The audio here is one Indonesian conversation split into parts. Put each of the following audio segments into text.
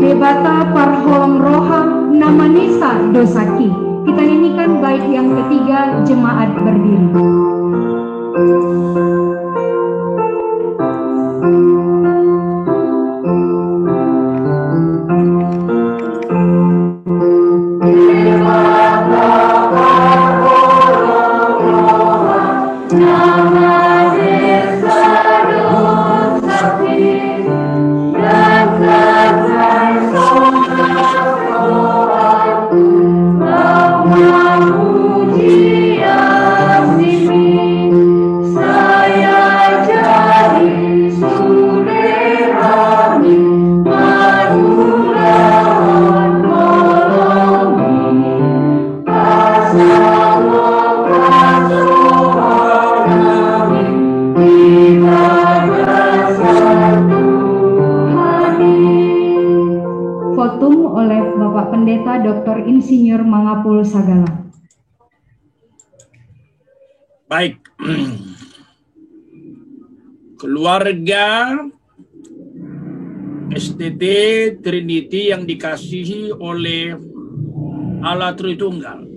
Debata Parholong Roha Namanisa Dosaki. Kita nyanyikan bait yang ketiga, jemaat berdiri. Pendeta Dr. Insinyur Mangapul Sagala. Baik, keluarga STT Trinity yang dikasihi oleh Allah Tritunggal,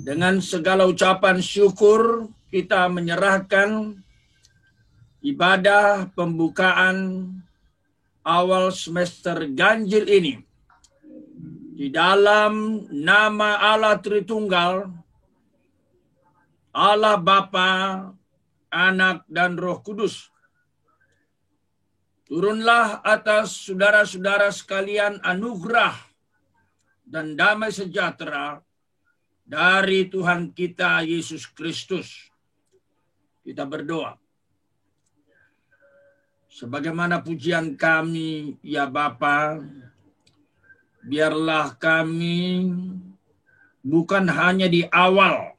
dengan segala ucapan syukur kita menyerahkan ibadah pembukaan awal semester ganjil ini di dalam nama Allah Tritunggal, Allah Bapa, Anak, dan Roh Kudus. Turunlah atas saudara-saudara sekalian anugerah dan damai sejahtera dari Tuhan kita Yesus Kristus. Kita berdoa. Sebagaimana pujian kami, ya Bapa, biarlah kami bukan hanya di awal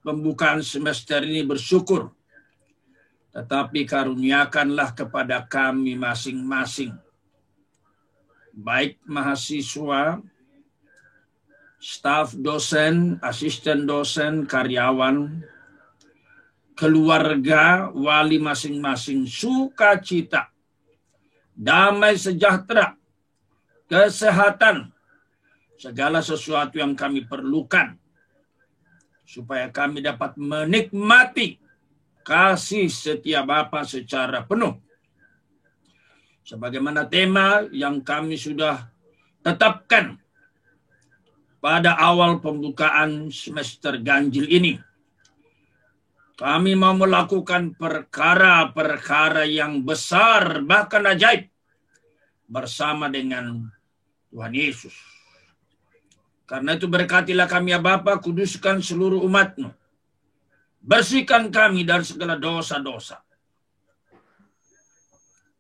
pembukaan semester ini bersyukur, tetapi karuniakanlah kepada kami masing-masing, baik mahasiswa, staf dosen, asisten dosen, karyawan, keluarga, wali masing-masing, sukacita, damai sejahtera, kesehatan, segala sesuatu yang kami perlukan, supaya kami dapat menikmati kasih setia Bapa secara penuh. Sebagaimana tema yang kami sudah tetapkan pada awal pembukaan semester ganjil ini. Kami mau melakukan perkara-perkara yang besar, bahkan ajaib, bersama dengan Tuhan Yesus. Karena itu berkatilah kami ya Bapa, kuduskan seluruh umat-Mu. Bersihkan kami dari segala dosa-dosa.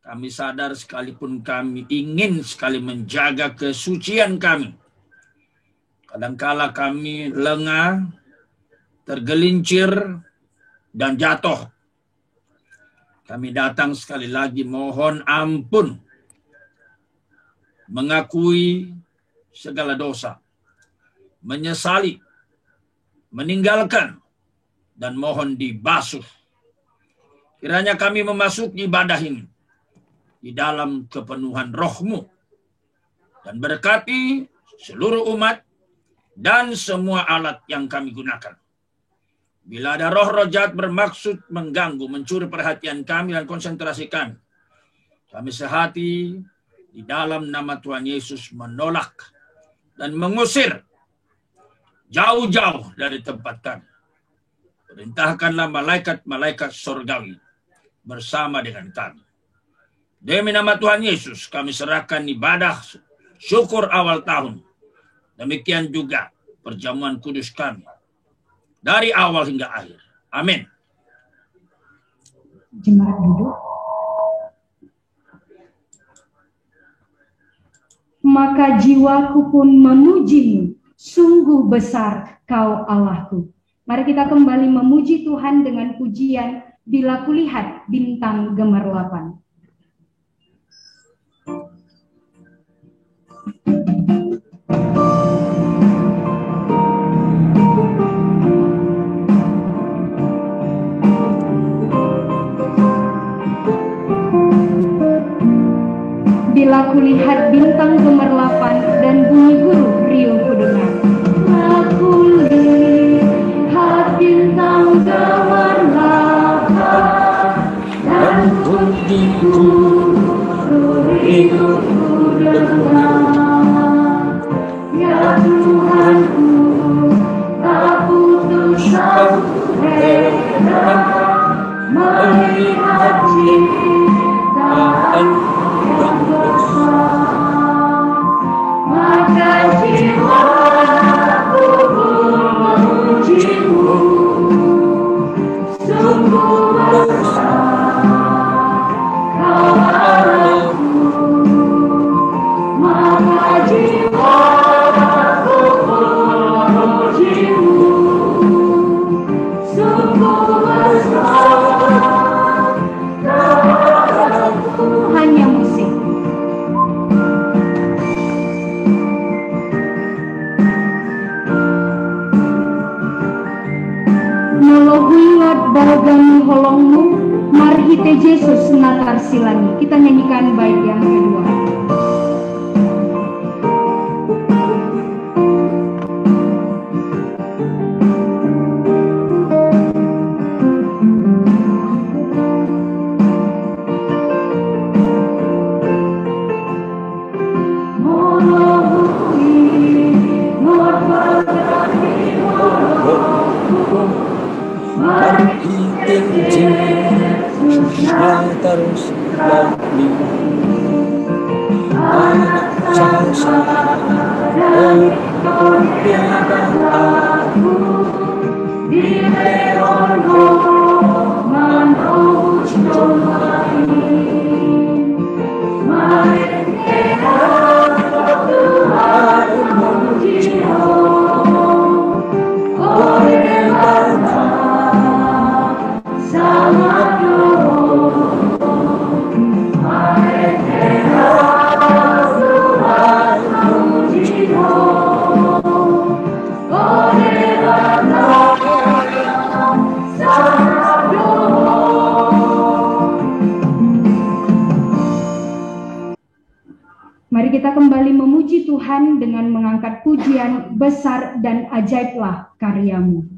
Kami sadar sekalipun kami ingin sekali menjaga kesucian kami. Kadangkala kami lengah, tergelincir, dan jatuh. Kami datang sekali lagi mohon ampun, mengakui segala dosa, menyesali, meninggalkan dan mohon dibasuh. Kiranya kami memasuki ibadah ini di dalam kepenuhan Roh-Mu dan berkati seluruh umat dan semua alat yang kami gunakan. Bila ada roh-roh jahat bermaksud mengganggu, mencuri perhatian kami dan konsentrasi kami sehati di dalam nama Tuhan Yesus menolak dan mengusir jauh-jauh dari tempat kami. Perintahkanlah malaikat-malaikat surgawi bersama dengan kami. Demi nama Tuhan Yesus kami serahkan ibadah syukur awal tahun. Demikian juga perjamuan kudus kami dari awal hingga akhir. Amin. Jemaat duduk. Maka jiwaku pun memuji-Mu, sungguh besar Kau Allahku. Mari kita kembali memuji Tuhan dengan pujian Bila Kulihat Bintang Gemerlapan. Bila kulihat bintang gemerlapan dan bunyi guru riuh kudengar. Aku lihat bintang gemerlapan dan bunyi guru riuh kudengar. Ya Tuhanku, tak putus aku rela melihat ciptaan yang besar, maka jiwaku memuji-Mu, sungguh besar Kau Allahku, maka jiwaku memuji-Mu, sungguh besar Kau Allahku. Hanya musik. Nologuingat balagani holongmu, marhite Yesus natar silani. Kita nyanyikan bait yang kedua. Terus lagi kita kembali memuji Tuhan dengan mengangkat pujian besar dan ajaiblah karya-Mu.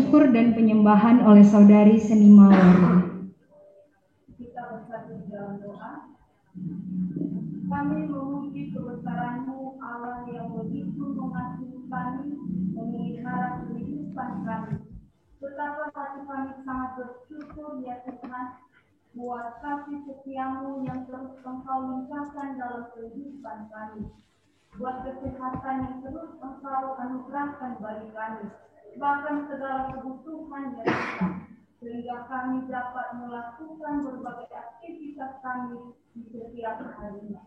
syukur dan penyembahan oleh saudari Seni Mawar. Kita bersatu dalam doa. Kami memuji kebesaran-Mu, Allah yang begitu mengasihi kami, memelihara kehidupan kami. Betapa hati kami sangat bersyukur ya Tuhan, buat kasih setiamu yang terus Engkau limpahkan dalam kehidupan kami, buat kesehatan yang terus Engkau anugerahkan bagi kami, bahkan segala kebutuhan yang Tuhan, sehingga kami dapat melakukan berbagai aktivitas kami di setiap harinya.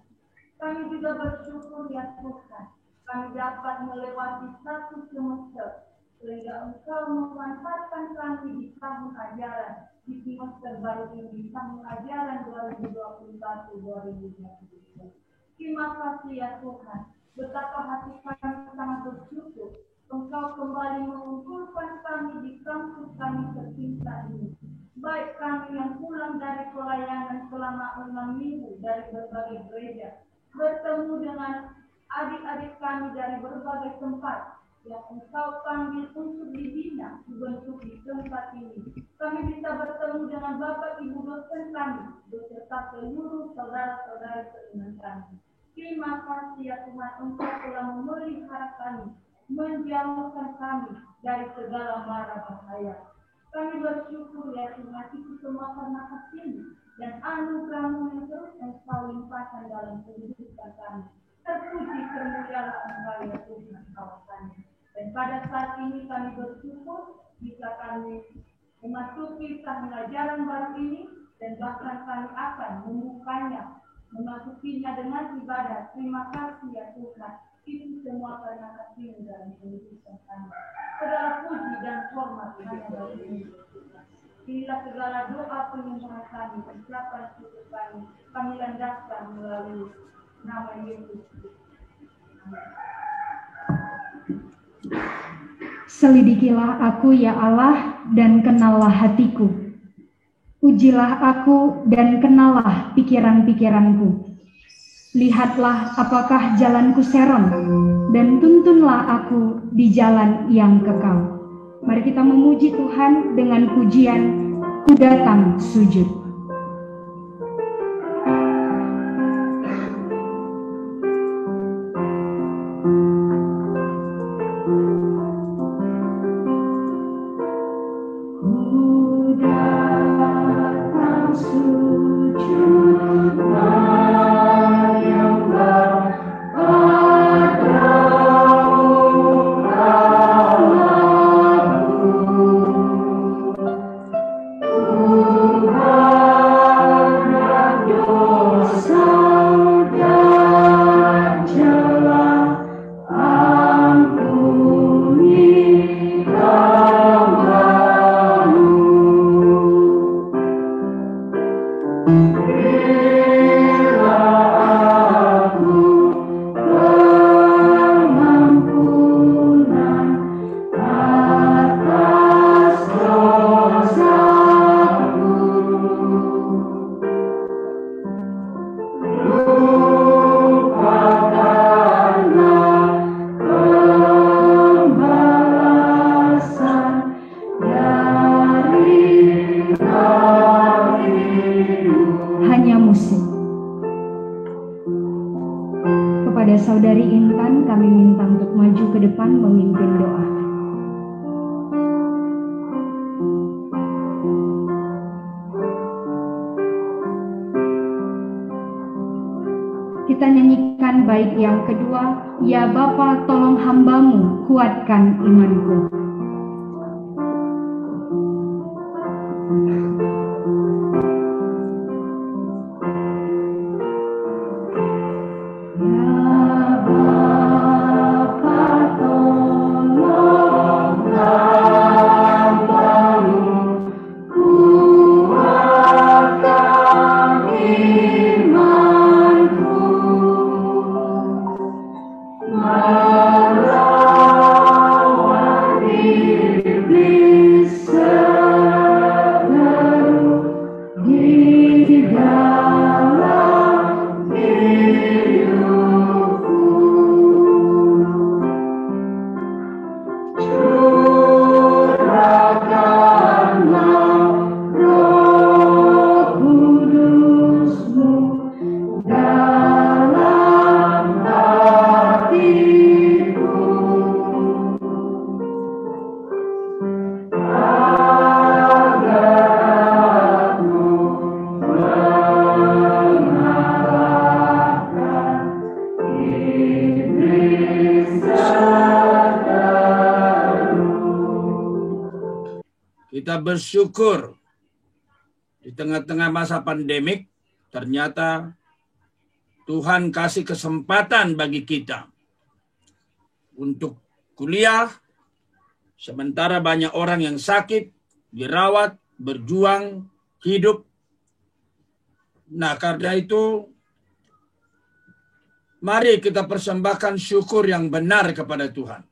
Kami juga bersyukur ya Tuhan, kami dapat melewati satu semester, sehingga Engkau memanfaatkan kami di tahun ajaran, di semester baru ini, di tahun ajaran 2021-2022. Terima kasih ya Tuhan, betapa hati kami sangat bersyukur Engkau kembali mengumpulkan kami di kampus kami tercinta ini. Baik kami yang pulang dari pelayanan selama 6 minggu dari berbagai gereja, bertemu dengan adik-adik kami dari berbagai tempat yang Engkau panggil untuk dibina, dibentuk di tempat ini. Kami bisa bertemu dengan Bapak Ibu dosen kami, beserta seluruh saudara-saudara seiman kami. Terima kasih ya Tuhan, Engkau telah memelihara kami, menjauhkan kami dari segala mara bahaya. Kami bersyukur ya Tuhan, itu semua karena kasih-Mu dan anugerah-Mu yang terus Engkau limpahkan dalam kehidupan kami. Terpuji termulialah Engkau ya Tuhan Allah kami. Dan pada saat ini kami bersyukur bisa kami memasuki tahun ajaran baru ini, dan bahkan kami akan membukanya, memasukinya dengan ibadah. Terima kasih ya Tuhan, itu semua karena kasih-Mu dalam kehidupan kami. Segala puji dan hormat hanya bagi-Mu. Inilah segala doa penyembahan kami, ucapan syukur kami landaskan melalui nama Yesus. Selidikilah aku ya Allah dan kenallah hatiku. Ujilah aku dan kenallah pikiran-pikiranku. Lihatlah apakah jalanku seron, dan tuntunlah aku di jalan yang kekal. Mari kita memuji Tuhan dengan pujian Ku Datang Sujud. Saudari Intan kami minta untuk maju ke depan memimpin doa. Kita nyanyikan bait yang kedua, Ya Bapa tolong hamba-Mu, kuatkan imanku. Melawan Kita bersyukur di tengah-tengah masa pandemik, ternyata Tuhan kasih kesempatan bagi kita untuk kuliah, sementara banyak orang yang sakit, dirawat, berjuang, hidup. Nah, karena itu, mari kita persembahkan syukur yang benar kepada Tuhan.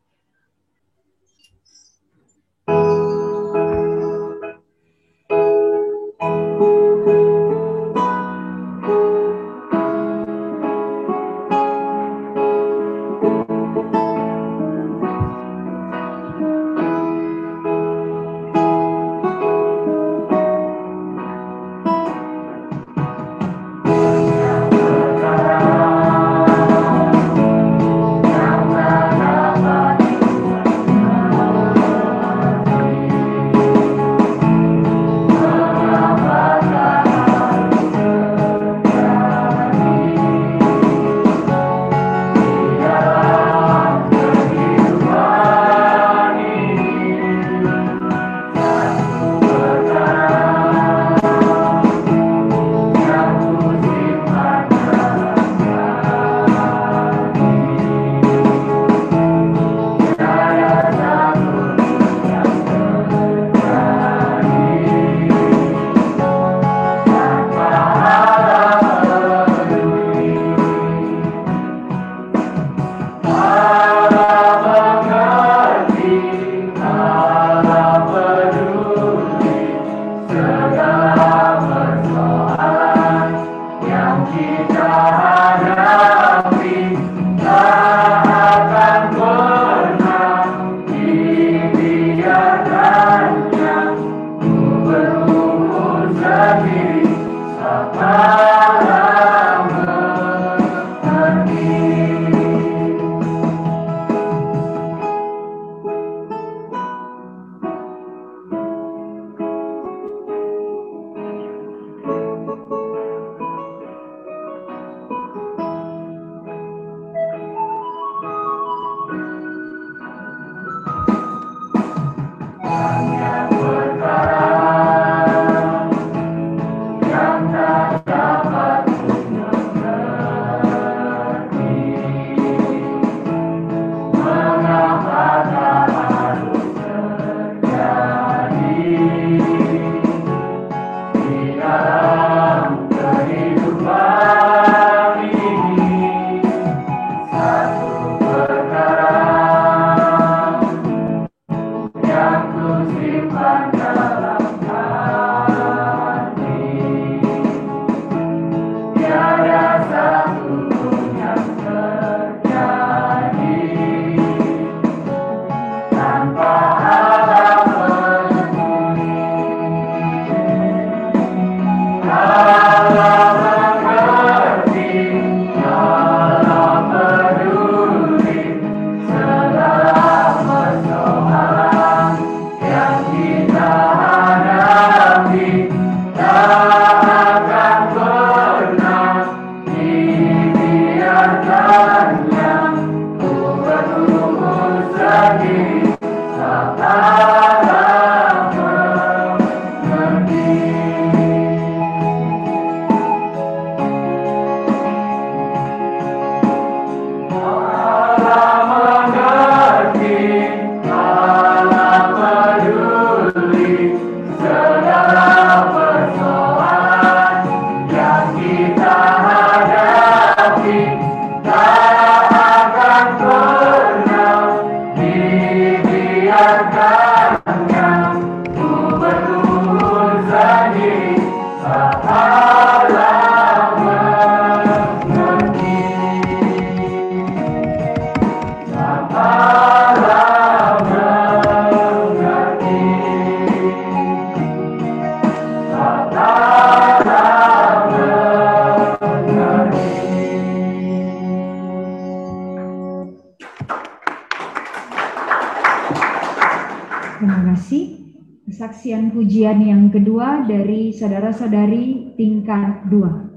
Terima kasih. Kesaksian pujian yang kedua dari saudara-saudari tingkat 2.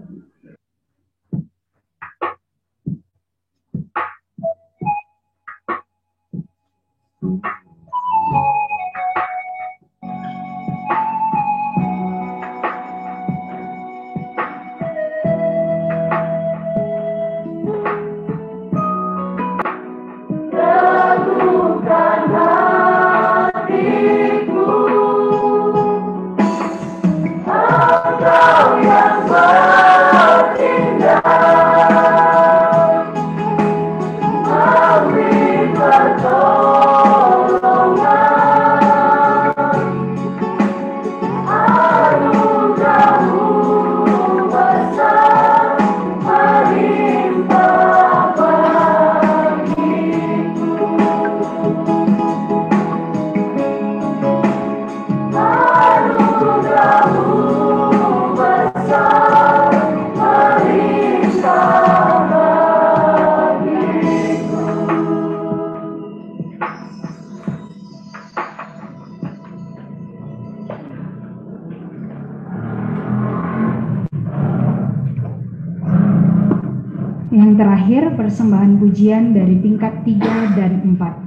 Yang terakhir, persembahan pujian dari tingkat 3 dan 4.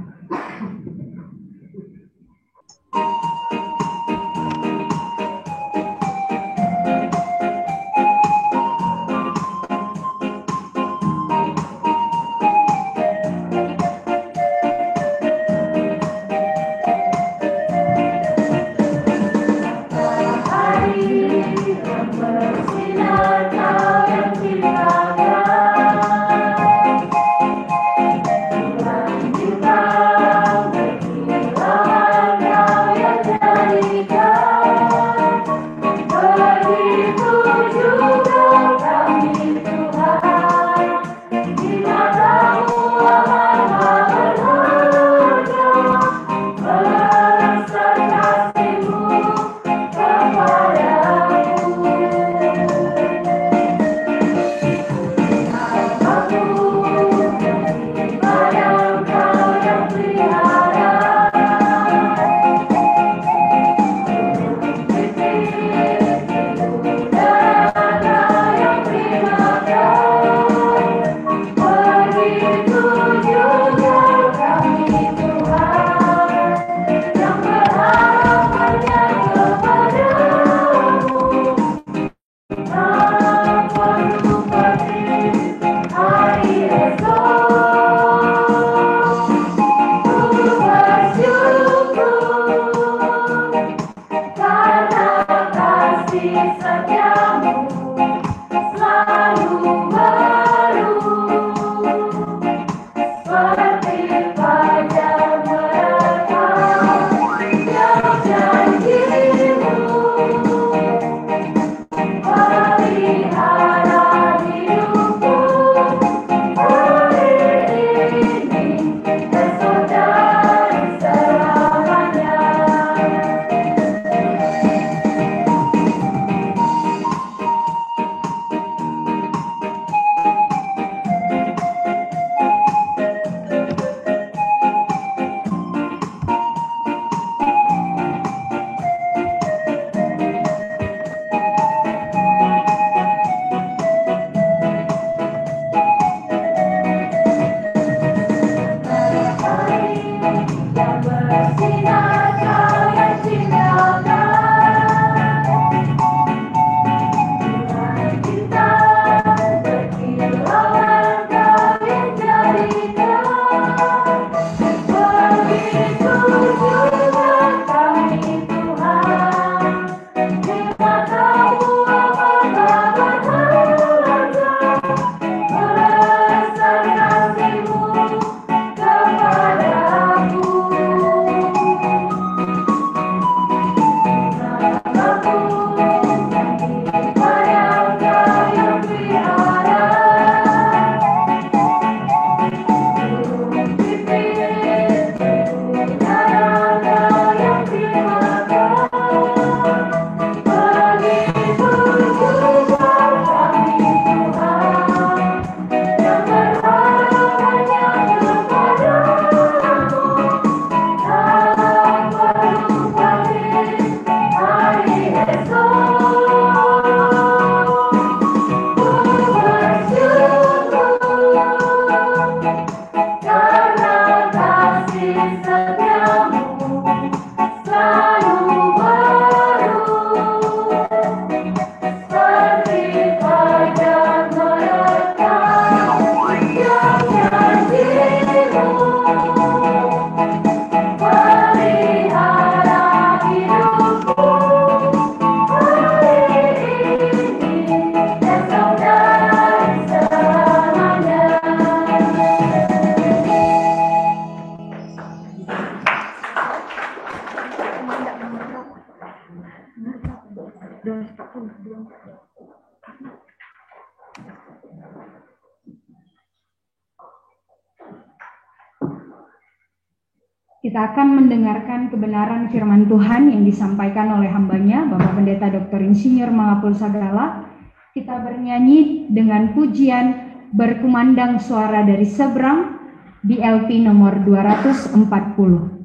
Kita akan mendengarkan kebenaran firman Tuhan yang disampaikan oleh hambanya, Bapak Pendeta Dr. Insinyur Mangapul Sagala. Kita bernyanyi dengan pujian Berkumandang Suara dari Seberang di LP nomor 240.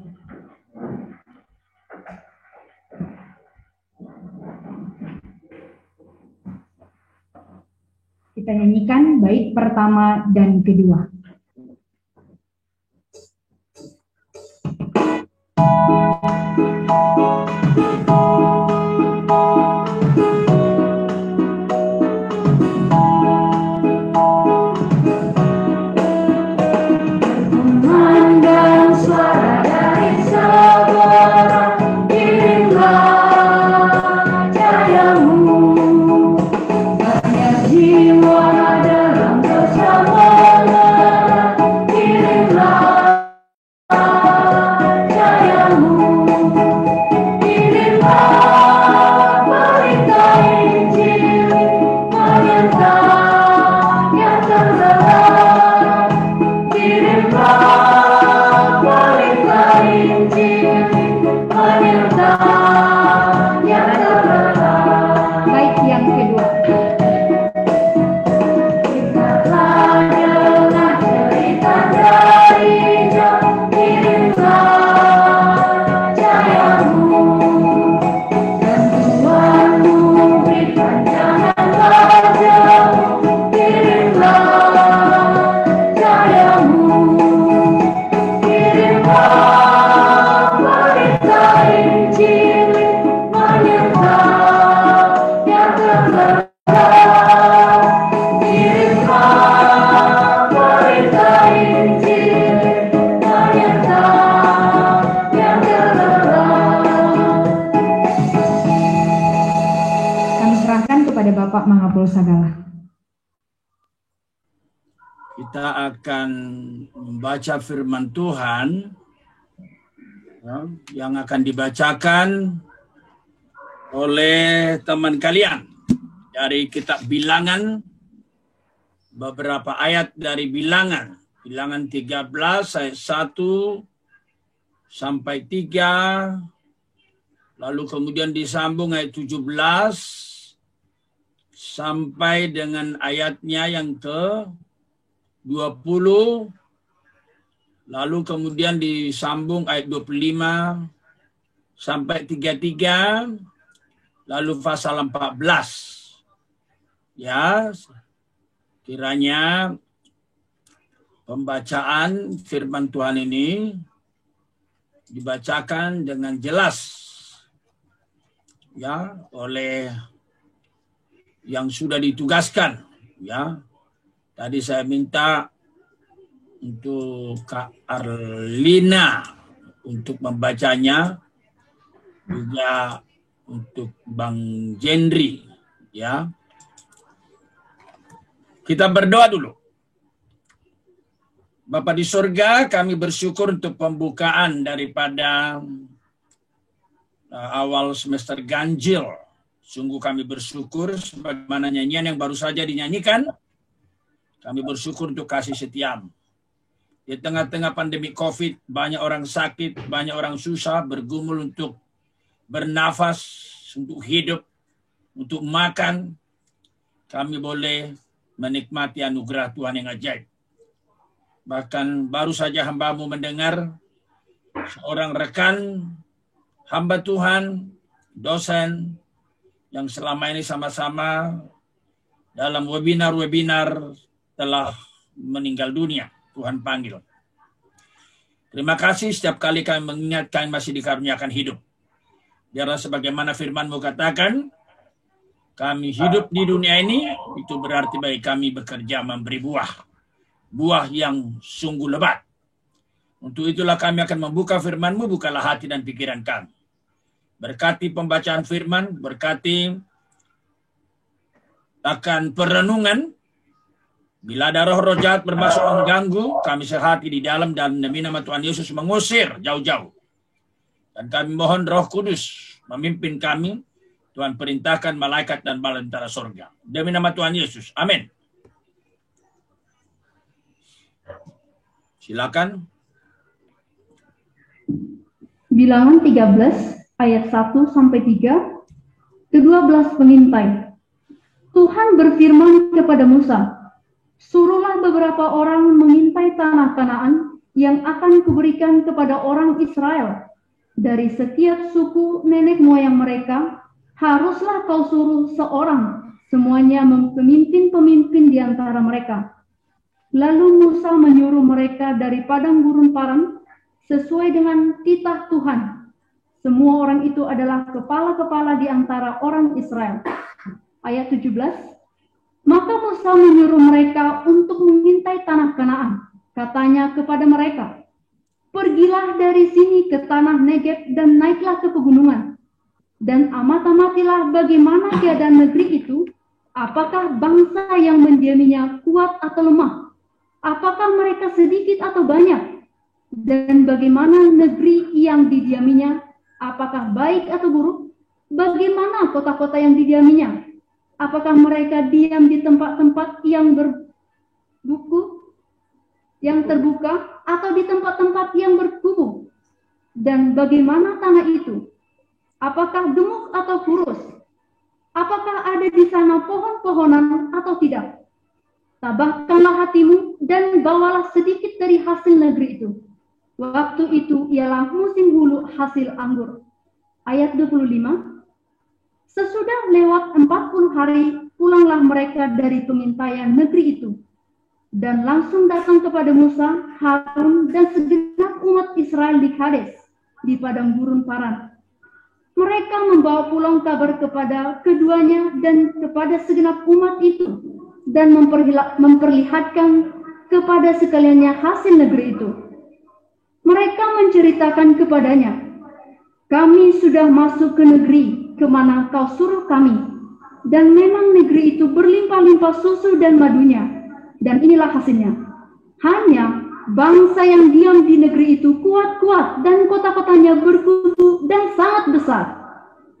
kita nyanyikan bait pertama dan kedua. Bapak Mangapul Sagala. Kita akan membaca firman Tuhan yang akan dibacakan oleh teman kalian dari kitab Bilangan, beberapa ayat dari Bilangan 13 ayat 1 sampai 3, lalu kemudian disambung ayat 17 sampai dengan ayatnya yang ke-20, lalu kemudian disambung ayat 25 sampai 33, lalu pasal 14. Ya, kiranya pembacaan firman Tuhan ini dibacakan dengan jelas ya oleh yang sudah ditugaskan. Ya, tadi saya minta untuk Kak Arlina untuk membacanya, juga untuk Bang Jendri. Ya, kita berdoa dulu. Bapa di surga, kami bersyukur untuk pembukaan daripada awal semester ganjil. Sungguh kami bersyukur sebagaimana nyanyian yang baru saja dinyanyikan. Kami bersyukur untuk kasih setiamu. Di tengah-tengah pandemi COVID, banyak orang sakit, banyak orang susah, bergumul untuk bernafas, untuk hidup, untuk makan. Kami boleh menikmati anugerah Tuhan yang ajaib. Bahkan baru saja hamba-Mu mendengar seorang rekan hamba Tuhan, dosen, yang selama ini sama-sama dalam webinar-webinar telah meninggal dunia. Tuhan panggil. Terima kasih setiap kali kami mengingat kami masih dikaruniakan hidup. Biarlah sebagaimana firman-Mu katakan, kami hidup di dunia ini, itu berarti bagi kami bekerja memberi buah. Buah yang sungguh lebat. Untuk itulah kami akan membuka firman-Mu, bukalah hati dan pikiran kami. Berkati pembacaan firman, berkati akan perenungan. Bila ada roh-roh jahat bermasuk mengganggu, kami sehati di dalam dan demi nama Tuhan Yesus mengusir jauh-jauh. Dan kami mohon Roh Kudus memimpin kami. Tuhan perintahkan malaikat dan bala surga. Demi nama Tuhan Yesus. Amin. Silakan. Bilangan 13 ayat 1 sampai 3, ke-12 pengintai. Tuhan berfirman kepada Musa, suruhlah beberapa orang mengintai tanah Kanaan yang akan kuberikan kepada orang Israel. Dari setiap suku nenek moyang mereka, haruslah kau suruh seorang semuanya pemimpin-pemimpin di antara mereka. Lalu Musa menyuruh mereka dari padang gurun Paran sesuai dengan titah Tuhan. Semua orang itu adalah kepala-kepala di antara orang Israel. Ayat 17. Maka Musa menyuruh mereka untuk mengintai tanah Kanaan. Katanya kepada mereka, pergilah dari sini ke tanah Negeb dan naiklah ke pegunungan. Dan amat-amatilah bagaimana keadaan negeri itu, apakah bangsa yang mendiaminya kuat atau lemah, apakah mereka sedikit atau banyak, dan bagaimana negeri yang didiaminya, apakah baik atau buruk, bagaimana kota-kota yang didiaminya, apakah mereka diam di tempat-tempat yang terbuka atau di tempat-tempat yang berkubu, dan bagaimana tanah itu, apakah gemuk atau kurus, apakah ada di sana pohon-pohonan atau tidak. Tabahkanlah hatimu dan bawalah sedikit dari hasil negeri itu. Waktu itu ialah musim hulu hasil anggur. Ayat 25. Sesudah lewat 40 hari, pulanglah mereka dari pengintaian negeri itu. Dan langsung datang kepada Musa, Harun, dan segenap umat Israel di Kades, di padang gurun Paran. Mereka membawa pulang kabar kepada keduanya dan kepada segenap umat itu, dan memperlihatkan kepada sekaliannya hasil negeri itu. Mereka menceritakan kepadanya, kami sudah masuk ke negeri kemana kau suruh kami, dan memang negeri itu berlimpah-limpah susu dan madunya, dan inilah hasilnya. Hanya bangsa yang diam di negeri itu kuat-kuat, dan kota-kotanya berkubu dan sangat besar.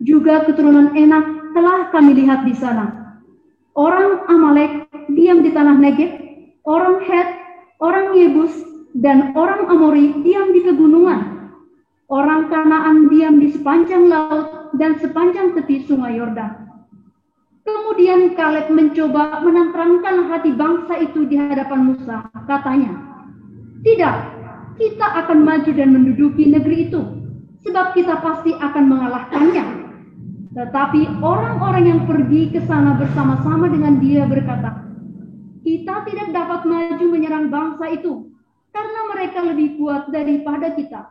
Juga keturunan Enak telah kami lihat di sana. Orang Amalek diam di tanah Negeb, orang Het, orang Yebus, dan orang Amori diam di pegunungan. Orang Kanaan diam di sepanjang laut dan sepanjang tepi sungai Yordan. Kemudian Kaleb mencoba menenteramkan hati bangsa itu di hadapan Musa. Katanya, tidak, kita akan maju dan menduduki negeri itu, sebab kita pasti akan mengalahkannya. Tetapi orang-orang yang pergi ke sana bersama-sama dengan dia berkata, kita tidak dapat maju menyerang bangsa itu, karena mereka lebih kuat daripada kita.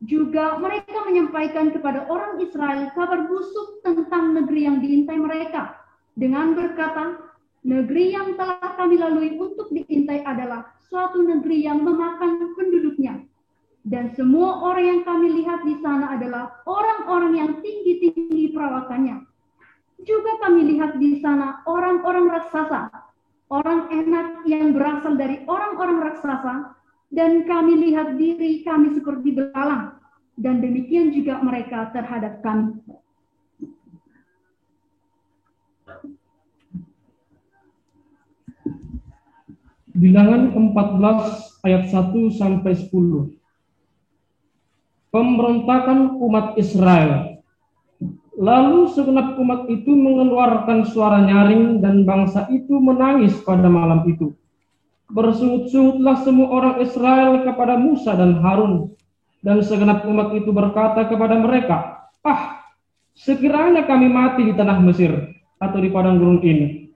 Juga mereka menyampaikan kepada orang Israel kabar busuk tentang negeri yang diintai mereka, dengan berkata, negeri yang telah kami lalui untuk diintai adalah suatu negeri yang memakan penduduknya. Dan semua orang yang kami lihat di sana adalah orang-orang yang tinggi-tinggi perawakannya. Juga kami lihat di sana orang-orang raksasa, orang Enak yang berasal dari orang-orang raksasa, dan kami lihat diri kami seperti belalang, dan demikian juga mereka terhadap kami. Bilangan 14 ayat 1 sampai 10. Pemberontakan umat Israel. Lalu segenap umat itu mengeluarkan suara nyaring dan bangsa itu menangis pada malam itu. Bersungut-sungutlah semua orang Israel kepada Musa dan Harun, dan segenap umat itu berkata kepada mereka, sekiranya kami mati di tanah Mesir atau di padang gurun ini,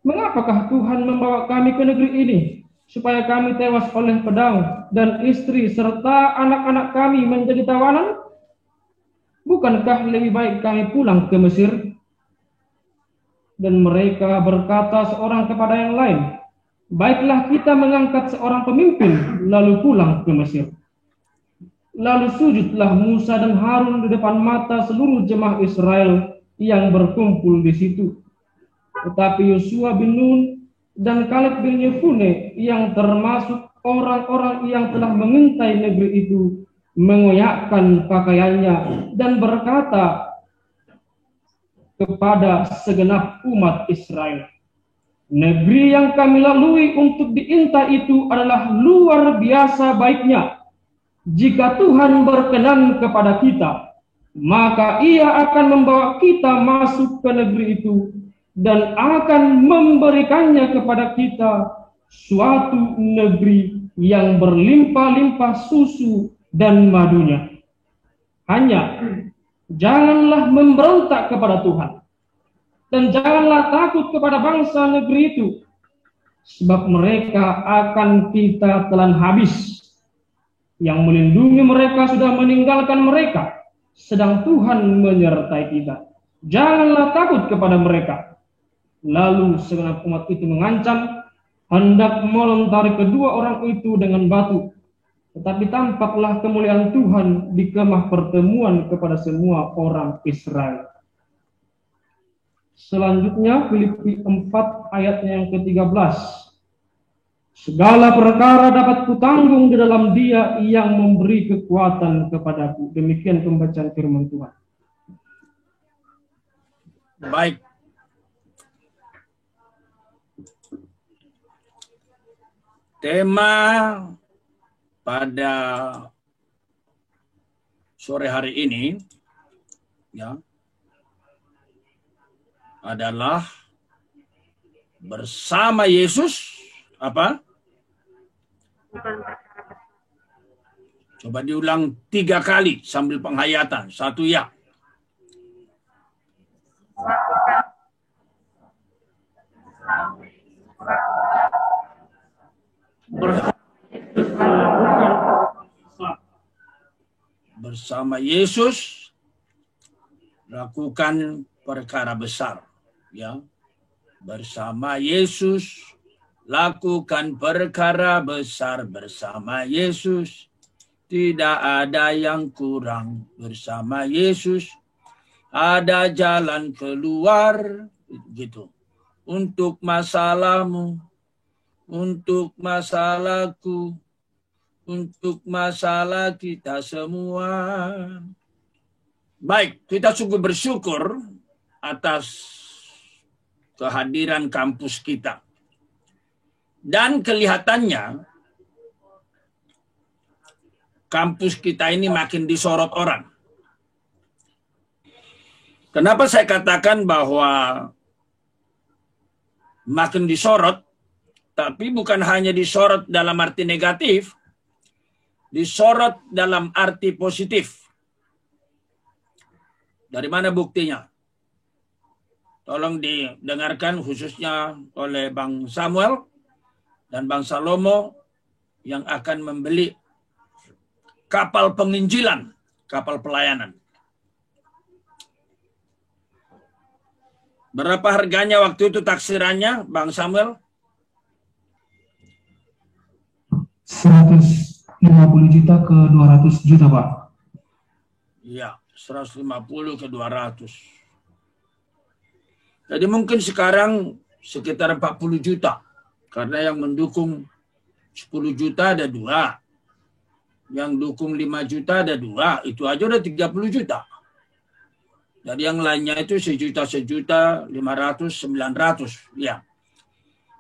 mengapakah Tuhan membawa kami ke negeri ini, supaya kami tewas oleh pedang dan istri serta anak-anak kami menjadi tawanan? Bukankah lebih baik kami pulang ke Mesir? Dan mereka berkata seorang kepada yang lain, baiklah kita mengangkat seorang pemimpin lalu pulang ke Mesir. Lalu sujudlah Musa dan Harun di depan mata seluruh jemaah Israel yang berkumpul di situ. Tetapi Yosua bin Nun dan Kaleb bin Yefune yang termasuk orang-orang yang telah mengintai negeri itu mengoyakkan pakaiannya dan berkata kepada segenap umat Israel, negeri yang kami lalui untuk diintai itu adalah luar biasa baiknya. Jika Tuhan berkenan kepada kita, maka Ia akan membawa kita masuk ke negeri itu dan akan memberikannya kepada kita suatu negeri yang berlimpah-limpah susu dan madunya. Hanya janganlah memberontak kepada Tuhan, Dan janganlah takut kepada bangsa negeri itu, sebab mereka akan kita telan habis. Yang melindungi mereka sudah meninggalkan mereka, sedang Tuhan menyertai kita. Janganlah takut kepada mereka. Lalu segenap umat itu mengancam, hendak melontari kedua orang itu dengan batu. Tetapi tampaklah kemuliaan Tuhan di kemah pertemuan kepada semua orang Israel. Selanjutnya Filipi 4 ayatnya yang ke-13. Segala perkara dapat kutanggung di dalam Dia yang memberi kekuatan kepadaku. Demikian pembacaan firman Tuhan. Baik. Tema pada sore hari ini ya adalah bersama Yesus apa? Coba diulang 3 kali sambil penghayatan. 1 ya. Bersama Yesus lakukan perkara besar, ya. Bersama Yesus lakukan perkara besar, bersama Yesus tidak ada yang kurang, bersama Yesus ada jalan keluar, gitu. Untuk masalahmu, untuk masalahku, untuk masalah kita semua. Baik, kita sungguh bersyukur atas kehadiran kampus kita. Dan kelihatannya kampus kita ini makin disorot orang. Kenapa saya katakan bahwa makin disorot? Tapi bukan hanya disorot dalam arti negatif, disorot dalam arti positif. Dari mana buktinya? Tolong didengarkan khususnya oleh Bang Samuel dan Bang Salomo yang akan membeli kapal penginjilan, kapal pelayanan. Berapa harganya waktu itu taksirannya, Bang Samuel? 150 juta ke 200 juta, Pak. Iya, 150 ke 200. Jadi mungkin sekarang sekitar 40 juta. Karena yang mendukung 10 juta ada 2. Yang dukung 5 juta ada 2. Itu aja udah 30 juta. Jadi yang lainnya itu sejuta, 500, 900. Ya.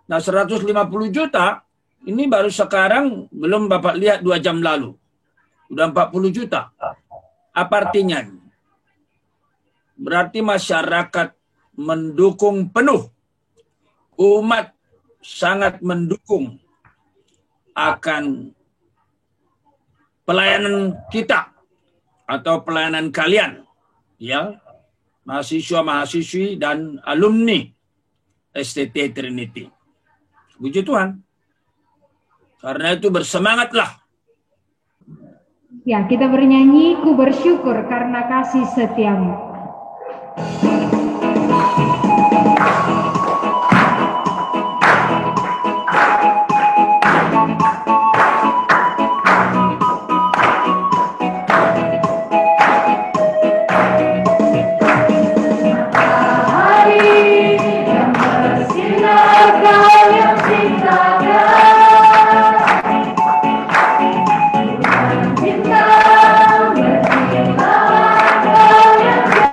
Nah 150 juta ini baru sekarang, belum Bapak lihat 2 jam lalu. Udah 40 juta. Apa artinya? Berarti masyarakat mendukung penuh. Umat sangat mendukung akan pelayanan kita atau pelayanan kalian. Ya, mahasiswa-mahasiswi dan alumni STT Trinity. Puji Tuhan. Karena itu bersemangatlah. Ya, kita bernyanyi, ku bersyukur karena kasih setiamu. Bintang berkilau, kau yang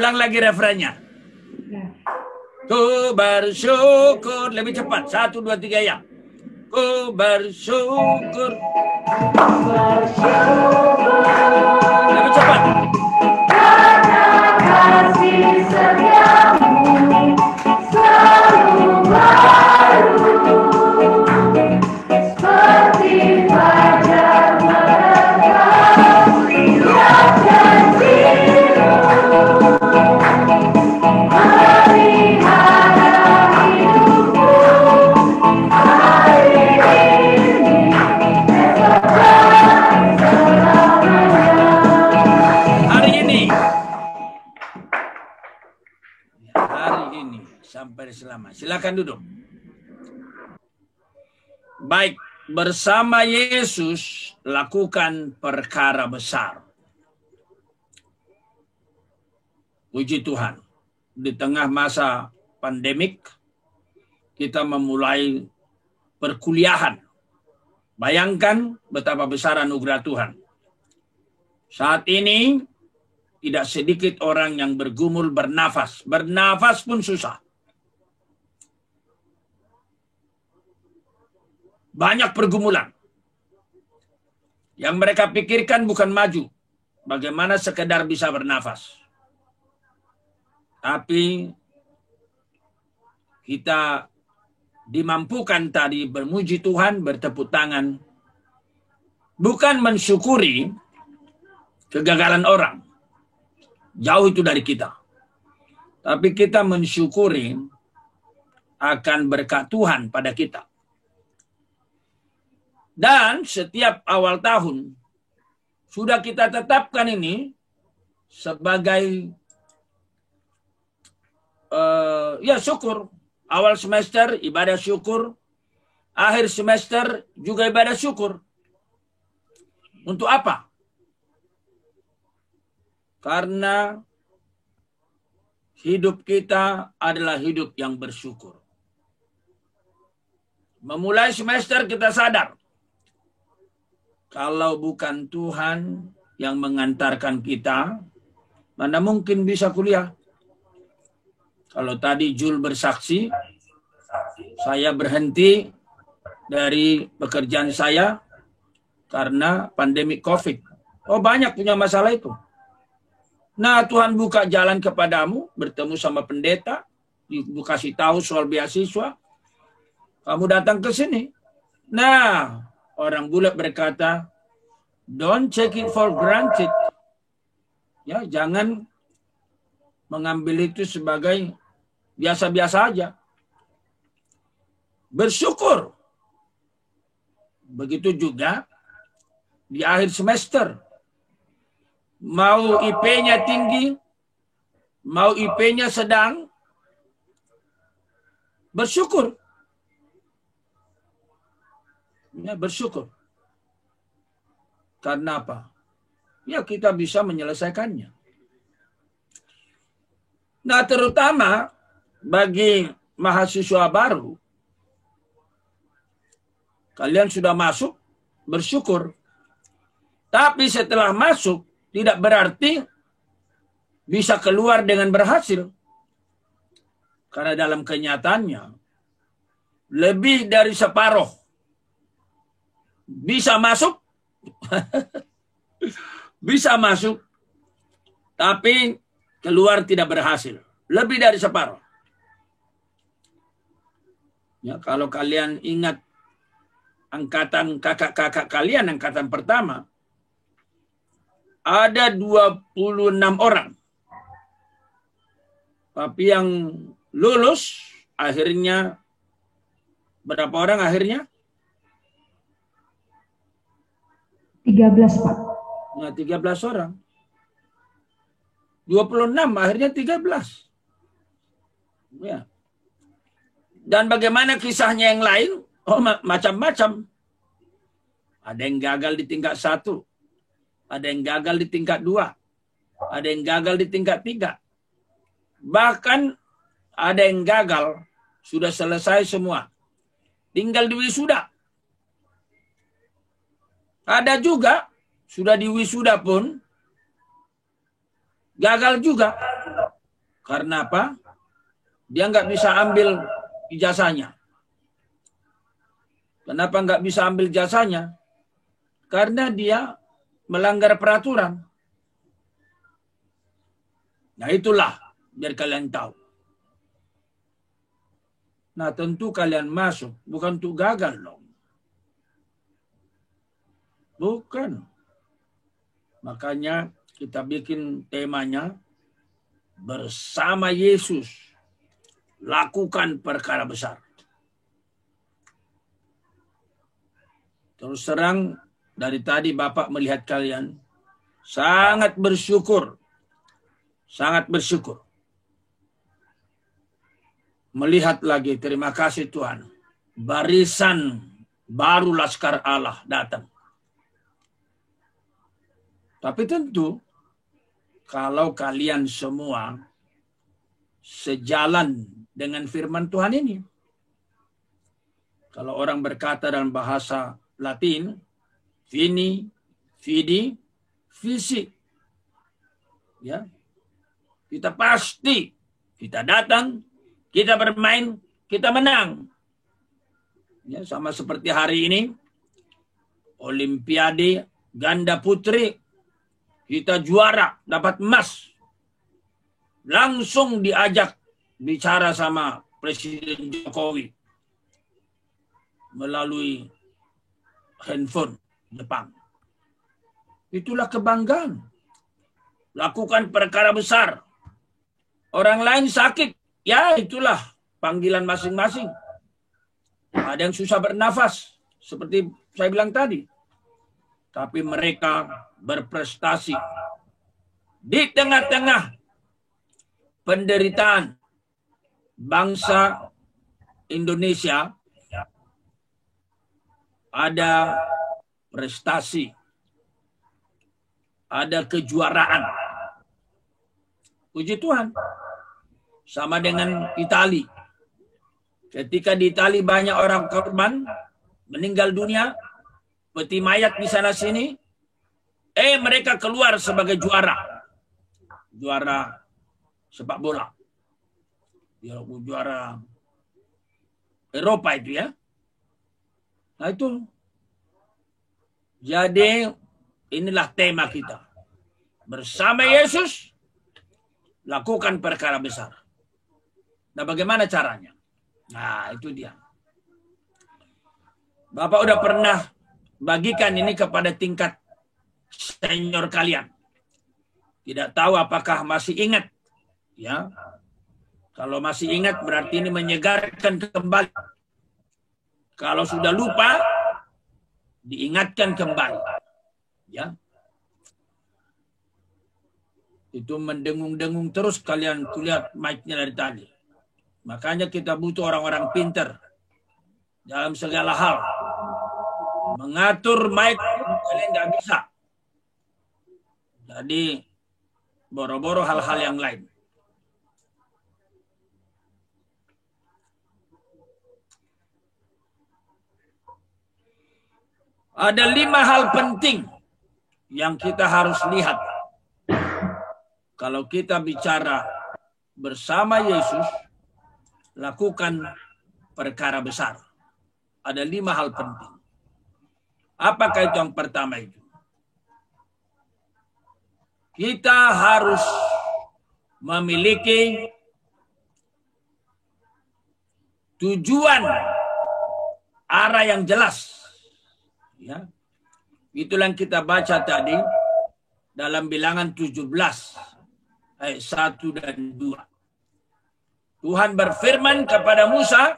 Ulang lagi refrennya. Nah, Ku bersyukur. Lebih cepat. 1, 2, 3 ya. Ku bersyukur. Lebih cepat. Kasih setiamu selalu baru, seperti fajar merekam setiap janji-Mu, melihara hidupku hari ini, esok dan selamanya. Hari ini. Hari ini sampai selama. Silakan duduk. Baik, bersama Yesus lakukan perkara besar. Puji Tuhan. Di tengah masa pandemik, kita memulai perkuliahan. Bayangkan betapa besar anugerah Tuhan. Saat ini, tidak sedikit orang yang bergumul bernafas. Bernafas pun susah. Banyak pergumulan. Yang mereka pikirkan bukan maju. Bagaimana sekedar bisa bernafas. Tapi kita dimampukan tadi bermuji Tuhan, bertepuk tangan. Bukan mensyukuri kegagalan orang. Jauh itu dari kita. Tapi kita mensyukuri akan berkat Tuhan pada kita. Dan setiap awal tahun sudah kita tetapkan ini sebagai syukur. Awal semester ibadah syukur, akhir semester juga ibadah syukur. Untuk apa? Karena hidup kita adalah hidup yang bersyukur. Memulai semester kita sadar, kalau bukan Tuhan yang mengantarkan kita, mana mungkin bisa kuliah. Kalau tadi Jul bersaksi, saya berhenti dari pekerjaan saya karena pandemi COVID. Oh, banyak punya masalah itu. Nah, Tuhan buka jalan kepadamu, bertemu sama pendeta, ibu kasih tahu soal beasiswa, kamu datang ke sini. Nah, orang bule berkata, don't take it for granted. Ya, jangan mengambil itu sebagai biasa-biasa aja. Bersyukur. Begitu juga di akhir semester. Mau IP-nya tinggi, mau IP-nya sedang, bersyukur. Ya, bersyukur. Karena apa? Ya, kita bisa menyelesaikannya. Nah, terutama bagi mahasiswa baru, kalian sudah masuk, bersyukur. Tapi setelah masuk, tidak berarti bisa keluar dengan berhasil. Karena dalam kenyataannya, lebih dari separuh bisa masuk, bisa masuk, tapi keluar tidak berhasil. Lebih dari separuh. Ya, kalau kalian ingat angkatan kakak-kakak kalian, angkatan pertama, ada 26 orang. Tapi yang lulus akhirnya berapa orang akhirnya? 13, Pak. Nah, 13 orang. 26 akhirnya 13. Ya. Dan bagaimana kisahnya yang lain? Oh, macam-macam. Ada yang gagal di tingkat 1. Ada yang gagal di tingkat 2. Ada yang gagal di tingkat 3. Bahkan ada yang gagal sudah selesai semua. Tinggal di wisuda. Ada juga sudah di wisuda pun gagal juga. Karena apa? Dia nggak bisa ambil ijazahnya. Kenapa nggak bisa ambil jasanya? Karena dia melanggar peraturan. Nah itulah, biar kalian tahu. Nah tentu kalian masuk, bukan untuk gagal loh. Bukan. Makanya kita bikin temanya, bersama Yesus, lakukan perkara besar. Terus terang, dari tadi Bapak melihat kalian, sangat bersyukur. Sangat bersyukur. Melihat lagi, terima kasih Tuhan. Barisan baru laskar Allah datang. Tapi tentu, kalau kalian semua sejalan dengan firman Tuhan ini. Kalau orang berkata dalam bahasa Latin, vini, vidi, vici. Ya. Kita pasti, kita datang, kita bermain, kita menang. Ya, sama seperti hari ini, Olimpiade ganda putri, kita juara, dapat emas. Langsung diajak bicara sama Presiden Jokowi melalui handphone Jepang. Itulah kebanggaan. Lakukan perkara besar. Orang lain sakit. Ya itulah panggilan masing-masing. Ada yang susah bernafas. Seperti saya bilang tadi. Tapi mereka berprestasi. Di tengah-tengah penderitaan bangsa Indonesia, ada prestasi, ada kejuaraan. Puji Tuhan. Sama dengan Itali. Ketika di Itali banyak orang korban, meninggal dunia, peti mayat di sana sini, mereka keluar sebagai juara. Juara sepak bola. Juara Eropa itu ya. Nah itu. Jadi inilah tema kita. Bersama Yesus, lakukan perkara besar. Nah bagaimana caranya? Nah itu dia. Bapak udah pernah bagikan ini kepada tingkat senior kalian. Tidak tahu apakah masih ingat. Ya. Kalau masih ingat berarti ini menyegarkan kembali. Kalau sudah lupa, diingatkan kembali. Ya. Itu mendengung-dengung terus kalian lihat mic-nya dari tadi. Makanya kita butuh orang-orang pinter dalam segala hal. Mengatur mic kalian nggak bisa. Jadi boro-boro hal-hal yang lain. Ada 5 hal penting yang kita harus lihat. Kalau kita bicara bersama Yesus, lakukan perkara besar. Ada 5 hal penting. Apakah itu yang pertama itu? Kita harus memiliki tujuan arah yang jelas. Ya. Itulah yang kita baca tadi dalam Bilangan 17 ayat 1 dan 2. Tuhan berfirman kepada Musa,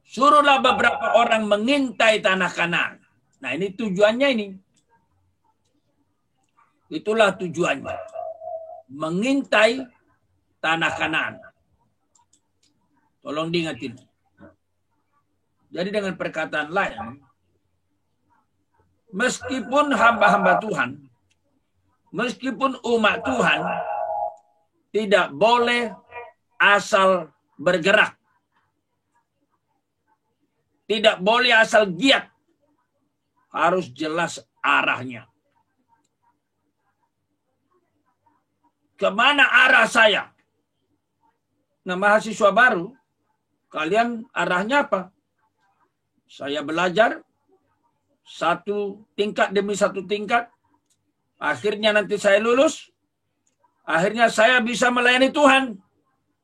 suruhlah beberapa orang mengintai tanah Kanaan. Nah ini tujuannya ini. Itulah tujuannya. Mengintai tanah Kanaan. Tolong diingatin. Jadi dengan perkataan lain, meskipun hamba-hamba Tuhan, meskipun umat Tuhan, tidak boleh asal bergerak. Tidak boleh asal giat. Harus jelas arahnya. Kemana arah saya? Nah, mahasiswa baru, kalian arahnya apa? Saya belajar satu tingkat demi satu tingkat. Akhirnya nanti saya lulus. Akhirnya saya bisa melayani Tuhan.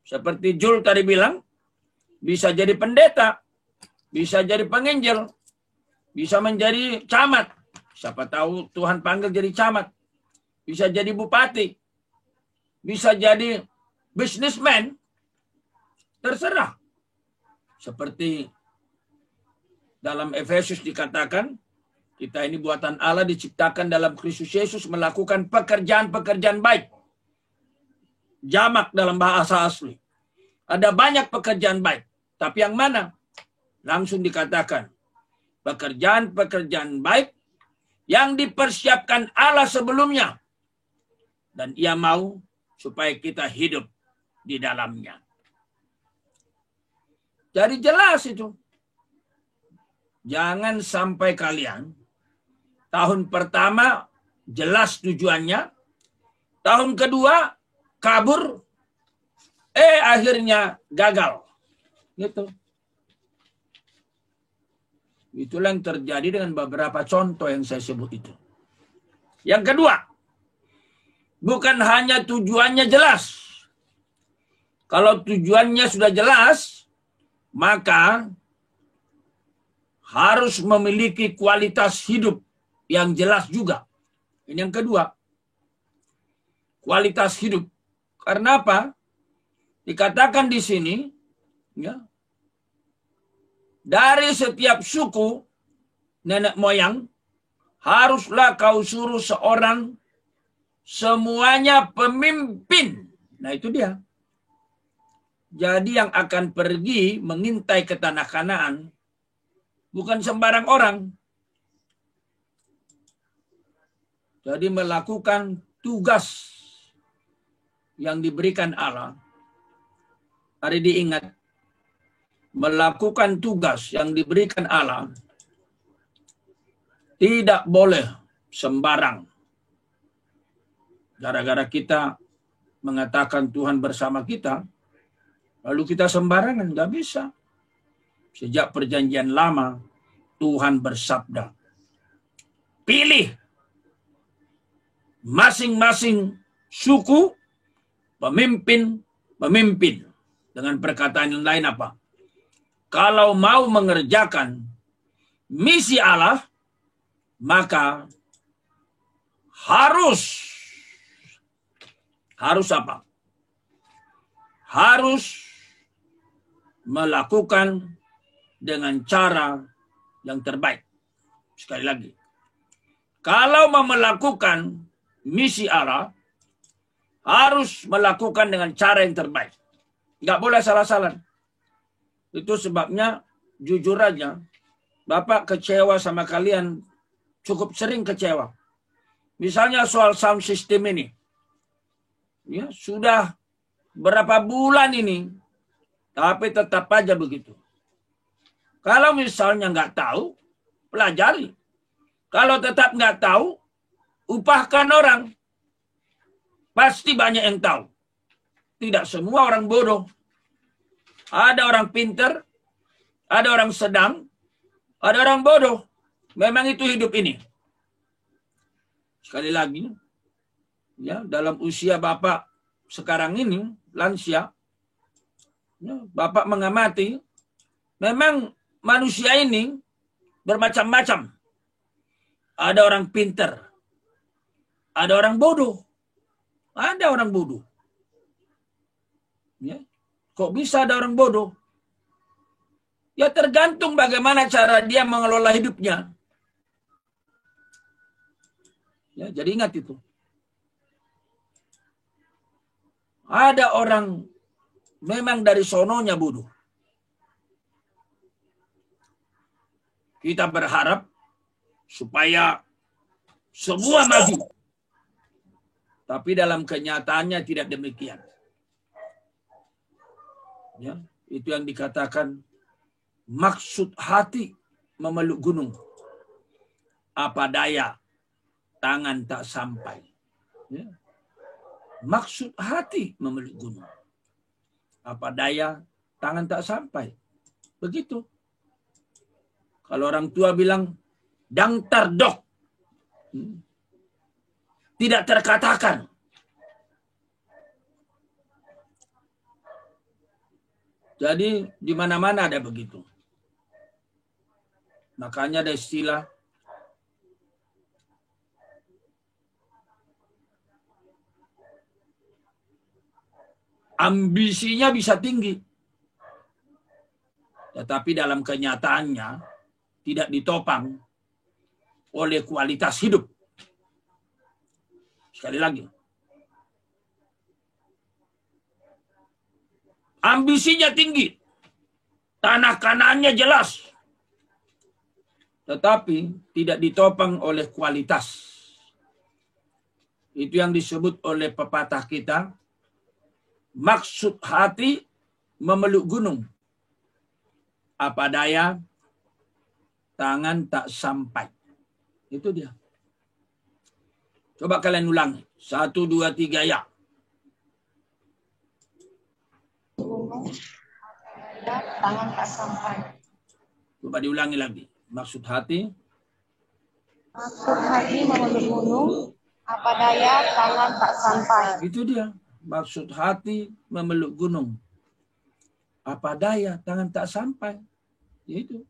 Seperti Jul tadi bilang, bisa jadi pendeta, bisa jadi penginjil, bisa menjadi camat. Siapa tahu Tuhan panggil jadi camat. Bisa jadi bupati. Bisa jadi businessman. Terserah. Seperti dalam Efesus dikatakan, kita ini buatan Allah diciptakan dalam Kristus Yesus melakukan pekerjaan-pekerjaan baik. Jamak dalam bahasa asli. Ada banyak pekerjaan baik. Tapi yang mana? Langsung dikatakan. Pekerjaan-pekerjaan baik yang dipersiapkan Allah sebelumnya. Dan ia mau supaya kita hidup di dalamnya. Jadi jelas itu. Jangan sampai kalian tahun pertama jelas tujuannya, tahun kedua kabur, akhirnya gagal. Gitu. Itulah yang terjadi dengan beberapa contoh yang saya sebut itu. Yang kedua, bukan hanya tujuannya jelas. Kalau tujuannya sudah jelas, maka harus memiliki kualitas hidup yang jelas juga. Ini yang kedua. Kualitas hidup. Karena apa? Dikatakan di sini, ya, dari setiap suku nenek moyang haruslah kau suruh seorang semuanya pemimpin. Nah itu dia. Jadi yang akan pergi mengintai ke tanah Kanaan bukan sembarang orang. Jadi melakukan tugas yang diberikan Allah. Hari diingat, melakukan tugas yang diberikan Allah tidak boleh sembarang. Gara-gara kita mengatakan Tuhan bersama kita, lalu kita sembarangan, nggak bisa. Sejak perjanjian lama, Tuhan bersabda, pilih masing-masing suku pemimpin. Dengan perkataan yang lain apa? Kalau mau mengerjakan misi Allah, maka harus apa? Harus melakukan dengan cara yang terbaik. Sekali lagi. Kalau mau melakukan misi Allah, harus melakukan dengan cara yang terbaik. Nggak boleh salah-salah. Itu sebabnya, jujur aja, Bapak kecewa sama kalian, cukup sering kecewa. Misalnya soal sound system ini. Ya, sudah berapa bulan ini, tapi tetap aja begitu. Kalau misalnya nggak tahu, pelajari. Kalau tetap nggak tahu, upahkan orang. Pasti banyak yang tahu. Tidak semua orang bodoh. Ada orang pinter, ada orang sedang, ada orang bodoh. Memang itu hidup ini. Sekali lagi, ya, dalam usia Bapak sekarang ini, lansia, ya, Bapak mengamati, memang manusia ini bermacam-macam. Ada orang pinter, ada orang bodoh. Ada orang bodoh. Ya. Kok bisa ada orang bodoh? Ya tergantung bagaimana cara dia mengelola hidupnya. Ya, jadi ingat itu. Ada orang memang dari sononya bodoh. Kita berharap supaya semua maju. Tapi dalam kenyataannya tidak demikian. Ya, itu yang dikatakan maksud hati memeluk gunung. Apa daya tangan tak sampai. Ya. Maksud hati memeluk gunung. Apa daya, tangan tak sampai. Begitu. Kalau orang tua bilang, dang tardok. Tidak terkatakan. Jadi di mana-mana ada begitu. Makanya ada istilah ambisinya bisa tinggi. Tetapi dalam kenyataannya tidak ditopang oleh kualitas hidup. Sekali lagi. Ambisinya tinggi. Tanah kanannya jelas. Tetapi tidak ditopang oleh kualitas. Itu yang disebut oleh pepatah kita. Maksud hati memeluk gunung. Apa daya, tangan tak sampai. Itu dia. Coba kalian ulangi. 1, 2, 3, ya. Tangan tak sampai. Coba diulangi lagi. Maksud hati. Maksud hati memeluk gunung. Apa daya, tangan tak sampai. Itu dia. Maksud hati memeluk gunung. Apa daya, tangan tak sampai. Itu.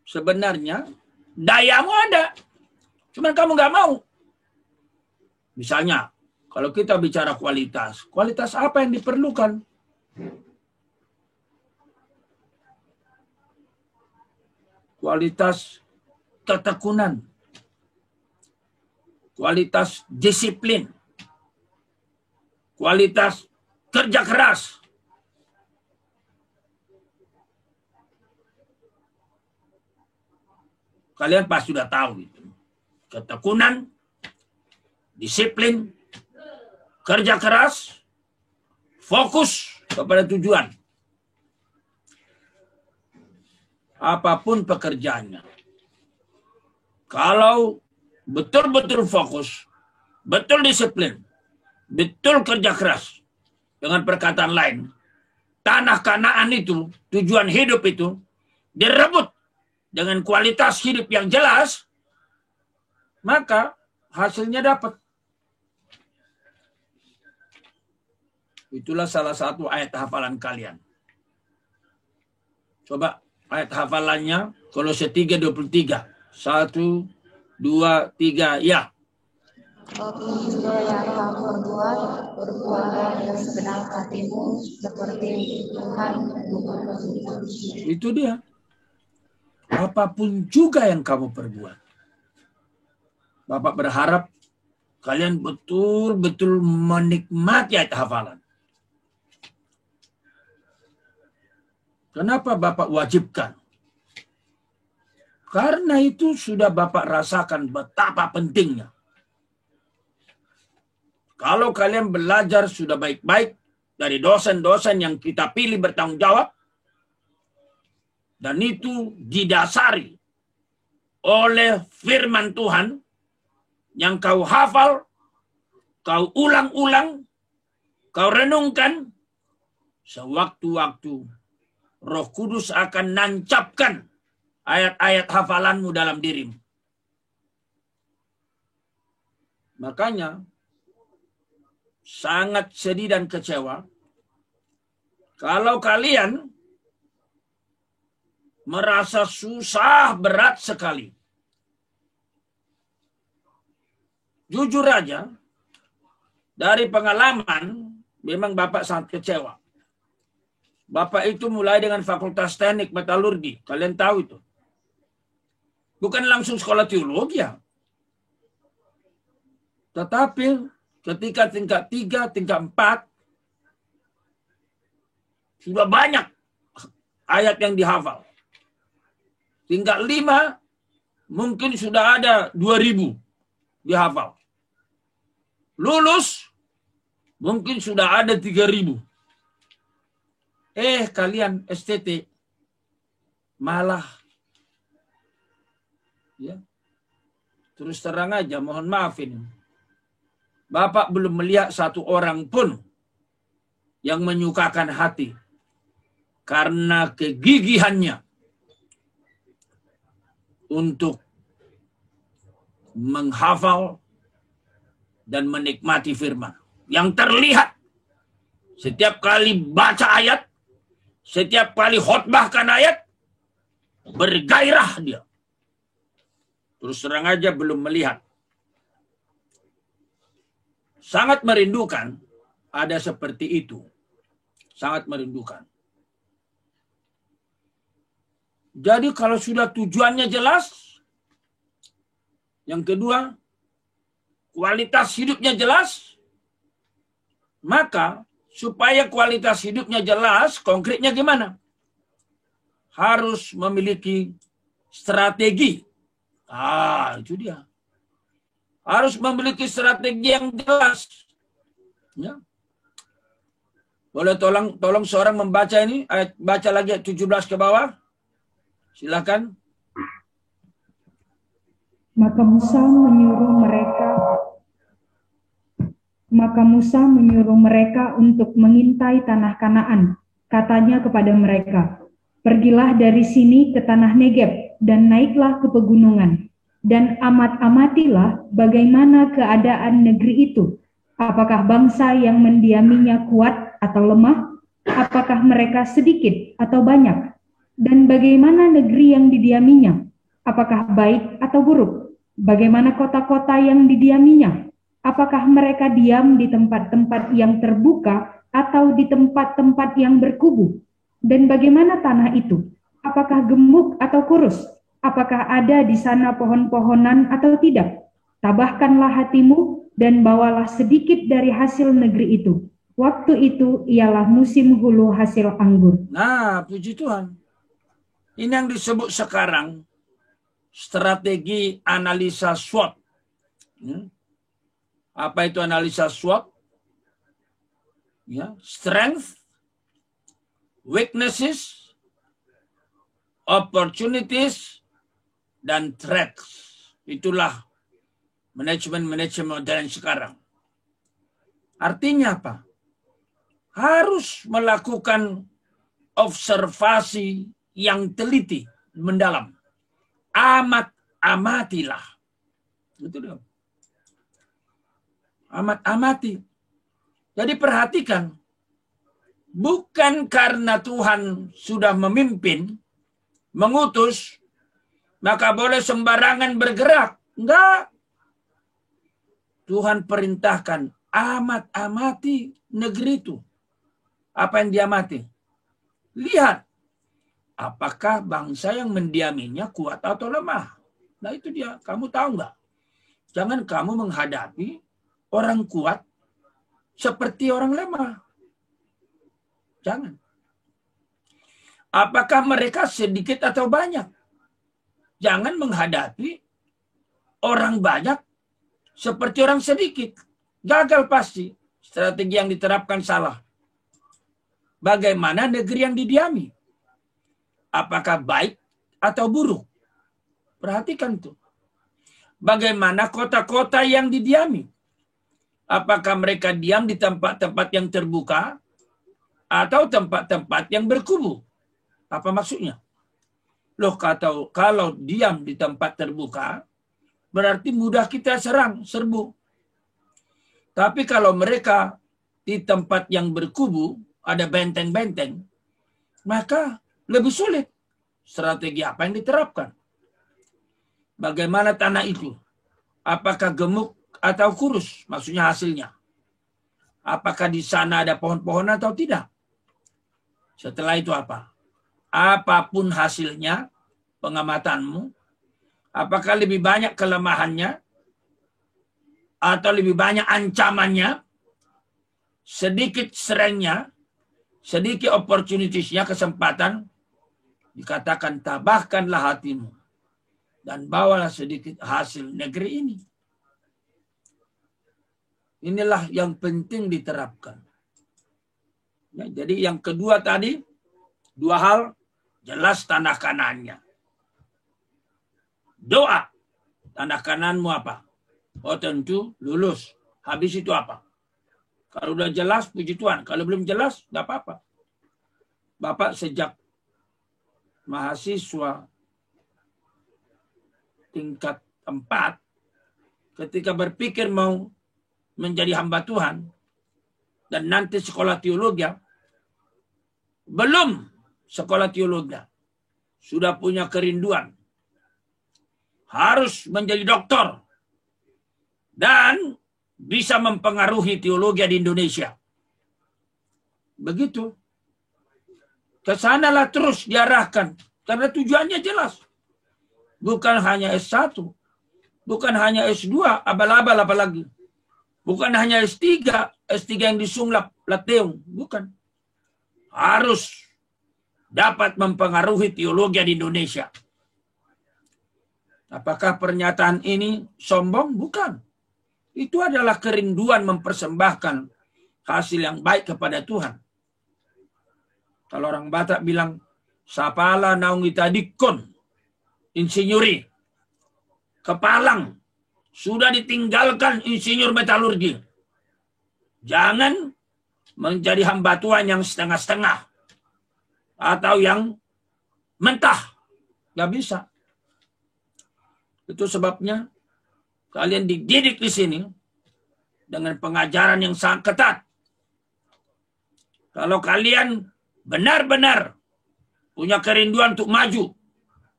Sebenarnya dayamu ada. Cuman kamu nggak mau. Misalnya, kalau kita bicara kualitas. Kualitas apa yang diperlukan? Kualitas ketekunan. Kualitas disiplin. Kualitas kerja keras. Kalian pasti sudah tahu itu. Ketekunan, disiplin, kerja keras, fokus kepada tujuan. Apapun pekerjaannya. Kalau betul-betul fokus, betul disiplin, betul kerja keras. Dengan perkataan lain, tanah Kanaan itu, tujuan hidup itu, direbut dengan kualitas hidup yang jelas, maka hasilnya dapat. Itulah salah satu ayat hafalan kalian. Coba ayat hafalannya, Kolose 3:23. 1, 2, 3, ya. Apapun juga yang kamu perbuat, perbuatlah dengan segenap hatimu, seperti Tuhan berkehendak. Itu dia. Apapun juga yang kamu perbuat. Bapak berharap kalian betul-betul menikmati ayat hafalan. Kenapa Bapak wajibkan? Karena itu sudah Bapak rasakan betapa pentingnya. Kalau kalian belajar sudah baik-baik dari dosen-dosen yang kita pilih bertanggung jawab, dan itu didasari oleh firman Tuhan yang kau hafal, kau ulang-ulang, kau renungkan, sewaktu-waktu Roh Kudus akan nancapkan ayat-ayat hafalanmu dalam dirimu. Makanya sangat sedih dan kecewa kalau kalian merasa susah berat sekali. Jujur aja, dari pengalaman memang Bapak sangat kecewa. Bapak itu mulai dengan Fakultas Teknik Metalurgi. Kalian tahu itu. Bukan langsung sekolah teologi ya. Tetapi ketika tingkat 3, tingkat 4, sudah banyak ayat yang dihafal. Tingkat 5, mungkin sudah ada 2000 dihafal. Lulus, mungkin sudah ada 3000. Kalian STT malah ya. Terus terang aja, mohon maafin. Bapak belum melihat satu orang pun yang menyukakan hati karena kegigihannya untuk menghafal dan menikmati firman. Yang terlihat setiap kali baca ayat, setiap kali khotbahkan ayat, bergairah dia. Terus terang aja belum melihat. Sangat merindukan ada seperti itu. Sangat merindukan. Jadi kalau sudah tujuannya jelas, yang kedua, kualitas hidupnya jelas, maka supaya kualitas hidupnya jelas, konkretnya gimana? Harus memiliki strategi. Itu dia. Harus memiliki strategi yang jelas. Ya. Boleh tolong seorang membaca ini, baca lagi 17 ke bawah. Silakan. Maka Musa menyuruh mereka untuk mengintai tanah Kanaan. Katanya kepada mereka, pergilah dari sini ke tanah Negeb dan naiklah ke pegunungan. Dan amatilah bagaimana keadaan negeri itu. Apakah bangsa yang mendiaminya kuat atau lemah? Apakah mereka sedikit atau banyak? Dan bagaimana negeri yang didiaminya? Apakah baik atau buruk? Bagaimana kota-kota yang didiaminya? Apakah mereka diam di tempat-tempat yang terbuka atau di tempat-tempat yang berkubu? Dan bagaimana tanah itu? Apakah gemuk atau kurus? Apakah ada di sana pohon-pohonan atau tidak? Tabahkanlah hatimu dan bawalah sedikit dari hasil negeri itu. Waktu itu ialah musim hulu hasil anggur. Nah, puji Tuhan. Ini yang disebut sekarang strategi analisa SWOT. Apa itu analisa SWOT? Ya, strength, weaknesses, opportunities, dan threats. Itulah manajemen modern sekarang. Artinya apa? Harus melakukan observasi yang teliti, mendalam. Amatilah. Betul dong. Amati. Jadi perhatikan. Bukan karena Tuhan sudah memimpin, mengutus, maka boleh sembarangan bergerak. Enggak. Tuhan perintahkan, amati negeri itu. Apa yang diamati? Lihat. Apakah bangsa yang mendiaminya kuat atau lemah? Nah itu dia. Kamu tahu nggak? Jangan kamu menghadapi orang kuat seperti orang lemah. Jangan. Apakah mereka sedikit atau banyak? Jangan menghadapi orang banyak seperti orang sedikit. Gagal pasti. Strategi yang diterapkan salah. Bagaimana negeri yang didiami? Apakah baik atau buruk? Perhatikan tuh. Bagaimana kota-kota yang didiami? Apakah mereka diam di tempat-tempat yang terbuka atau tempat-tempat yang berkubu? Apa maksudnya? Loh, kalau diam di tempat terbuka, berarti mudah kita serbu. Tapi kalau mereka di tempat yang berkubu, ada benteng-benteng, maka lebih sulit. Strategi apa yang diterapkan? Bagaimana tanah itu? Apakah gemuk atau kurus? Maksudnya hasilnya. Apakah di sana ada pohon-pohon atau tidak? Setelah itu apa? Apapun hasilnya, pengamatanmu, apakah lebih banyak kelemahannya? Atau lebih banyak ancamannya? Sedikit strength-nya, sedikit opportunities-nya, kesempatan, dikatakan tabahkanlah hatimu dan bawalah sedikit hasil negeri ini. Inilah yang penting diterapkan. Ya, jadi yang kedua tadi, dua hal, jelas tanah kanannya. Doa, tanah kananmu apa? Oh tentu lulus. Habis itu apa? Kalau udah jelas, puji Tuhan. Kalau belum jelas, nggak apa-apa. Bapak sejak mahasiswa tingkat 4, ketika berpikir mau menjadi hamba Tuhan, dan nanti sekolah teologi, belum sekolah teologi, sudah punya kerinduan. Harus menjadi doktor. Dan bisa mempengaruhi teologi di Indonesia. Begitu. Kesanalah terus diarahkan. Karena tujuannya jelas. Bukan hanya S1. Bukan hanya S2. Abal-abal apalagi. Bukan hanya S3. S3 yang disunglap. Lateung. Bukan. Harus dapat mempengaruhi teologi di Indonesia. Apakah pernyataan ini sombong? Bukan. Itu adalah kerinduan mempersembahkan hasil yang baik kepada Tuhan. Kalau orang Batak bilang, sapala naung itadikon, insinyuri, kepalang, sudah ditinggalkan insinyur metalurgi. Jangan menjadi hamba Tuhan yang setengah-setengah. Atau yang mentah. Gak bisa. Itu sebabnya kalian dididik di sini dengan pengajaran yang sangat ketat. Kalau kalian benar-benar punya kerinduan untuk maju,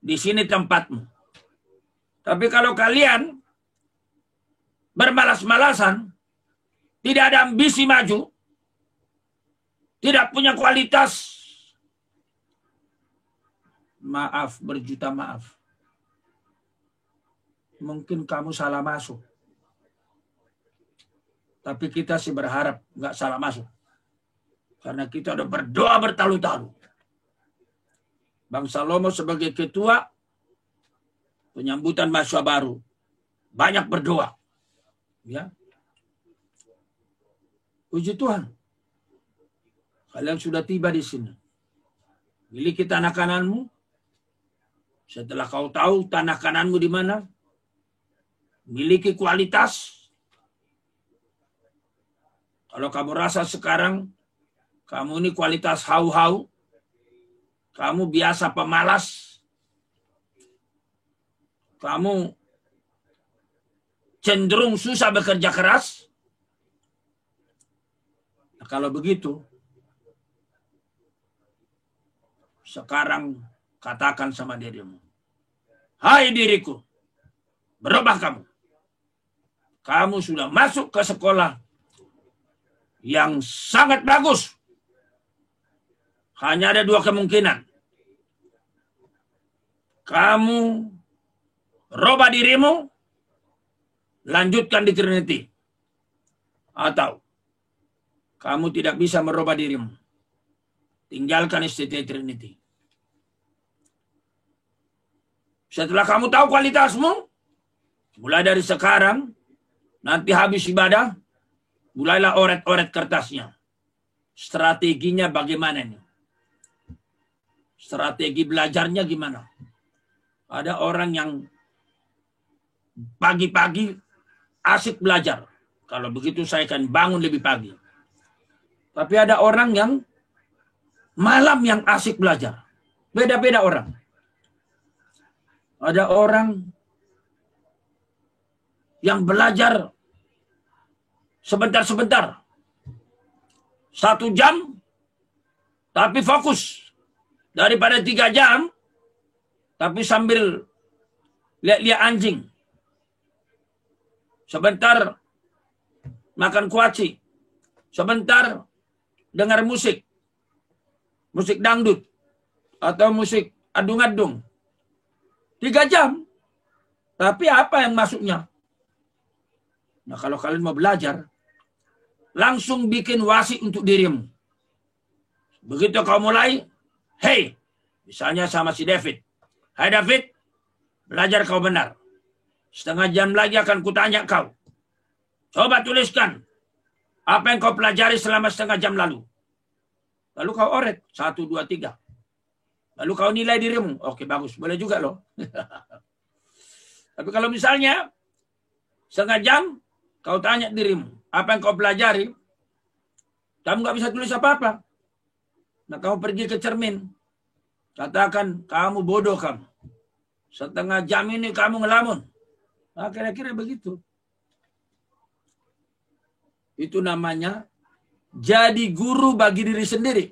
di sini tempatmu. Tapi kalau kalian bermalas-malasan, tidak ada ambisi maju, tidak punya kualitas, maaf, berjuta maaf. Mungkin kamu salah masuk. Tapi kita sih berharap nggak salah masuk. Karena kita udah berdoa bertalu-talu. Bang Salomo sebagai ketua penyambutan mahasiswa baru. Banyak berdoa. Ya. Puji Tuhan. Kalian sudah tiba di sini. Miliki tanah kananmu. Setelah kau tahu tanah kananmu di mana, miliki kualitas. Kalau kamu rasa sekarang kamu ini kualitas hau-hau, kamu biasa pemalas, kamu cenderung susah bekerja keras. Nah, kalau begitu, sekarang katakan sama dirimu, hai diriku, berubah kamu. Kamu sudah masuk ke sekolah yang sangat bagus. Hanya ada 2 kemungkinan. Kamu rubah dirimu, lanjutkan di Trinity. Atau kamu tidak bisa merubah dirimu. Tinggalkan STT Trinity. Setelah kamu tahu kualitasmu, mulai dari sekarang, nanti habis ibadah, mulailah oret-oret kertasnya. Strateginya bagaimana nih? Strategi belajarnya gimana? Ada orang yang pagi-pagi asik belajar. Kalau begitu saya akan bangun lebih pagi. Tapi ada orang yang malam yang asik belajar. Beda-beda orang. Ada orang yang belajar sebentar-sebentar. 1 jam, tapi fokus. Daripada 3 jam, tapi sambil lihat-lihat anjing. Sebentar makan kuaci. Sebentar dengar musik. Musik dangdut. Atau musik adung-adung. 3 jam. Tapi apa yang masuknya? Nah, kalau kalian mau belajar, langsung bikin wasi untuk dirimu. Begitu kau mulai, hey, misalnya sama si David. Hai David, belajar kau benar. 1/2 jam lagi akan kutanya kau. Coba tuliskan apa yang kau pelajari selama 1/2 jam lalu. Lalu kau oret, 1, 2, 3. Lalu kau nilai dirimu. Oke, bagus. Boleh juga loh. Tapi kalau misalnya 1/2 jam, kau tanya dirimu. Apa yang kau pelajari Kamu nggak bisa tulis apa-apa. Nah, kamu pergi ke cermin. Katakan, kamu bodoh kamu. Setengah jam ini kamu ngelamun. Nah, kira-kira begitu. Itu namanya jadi guru bagi diri sendiri.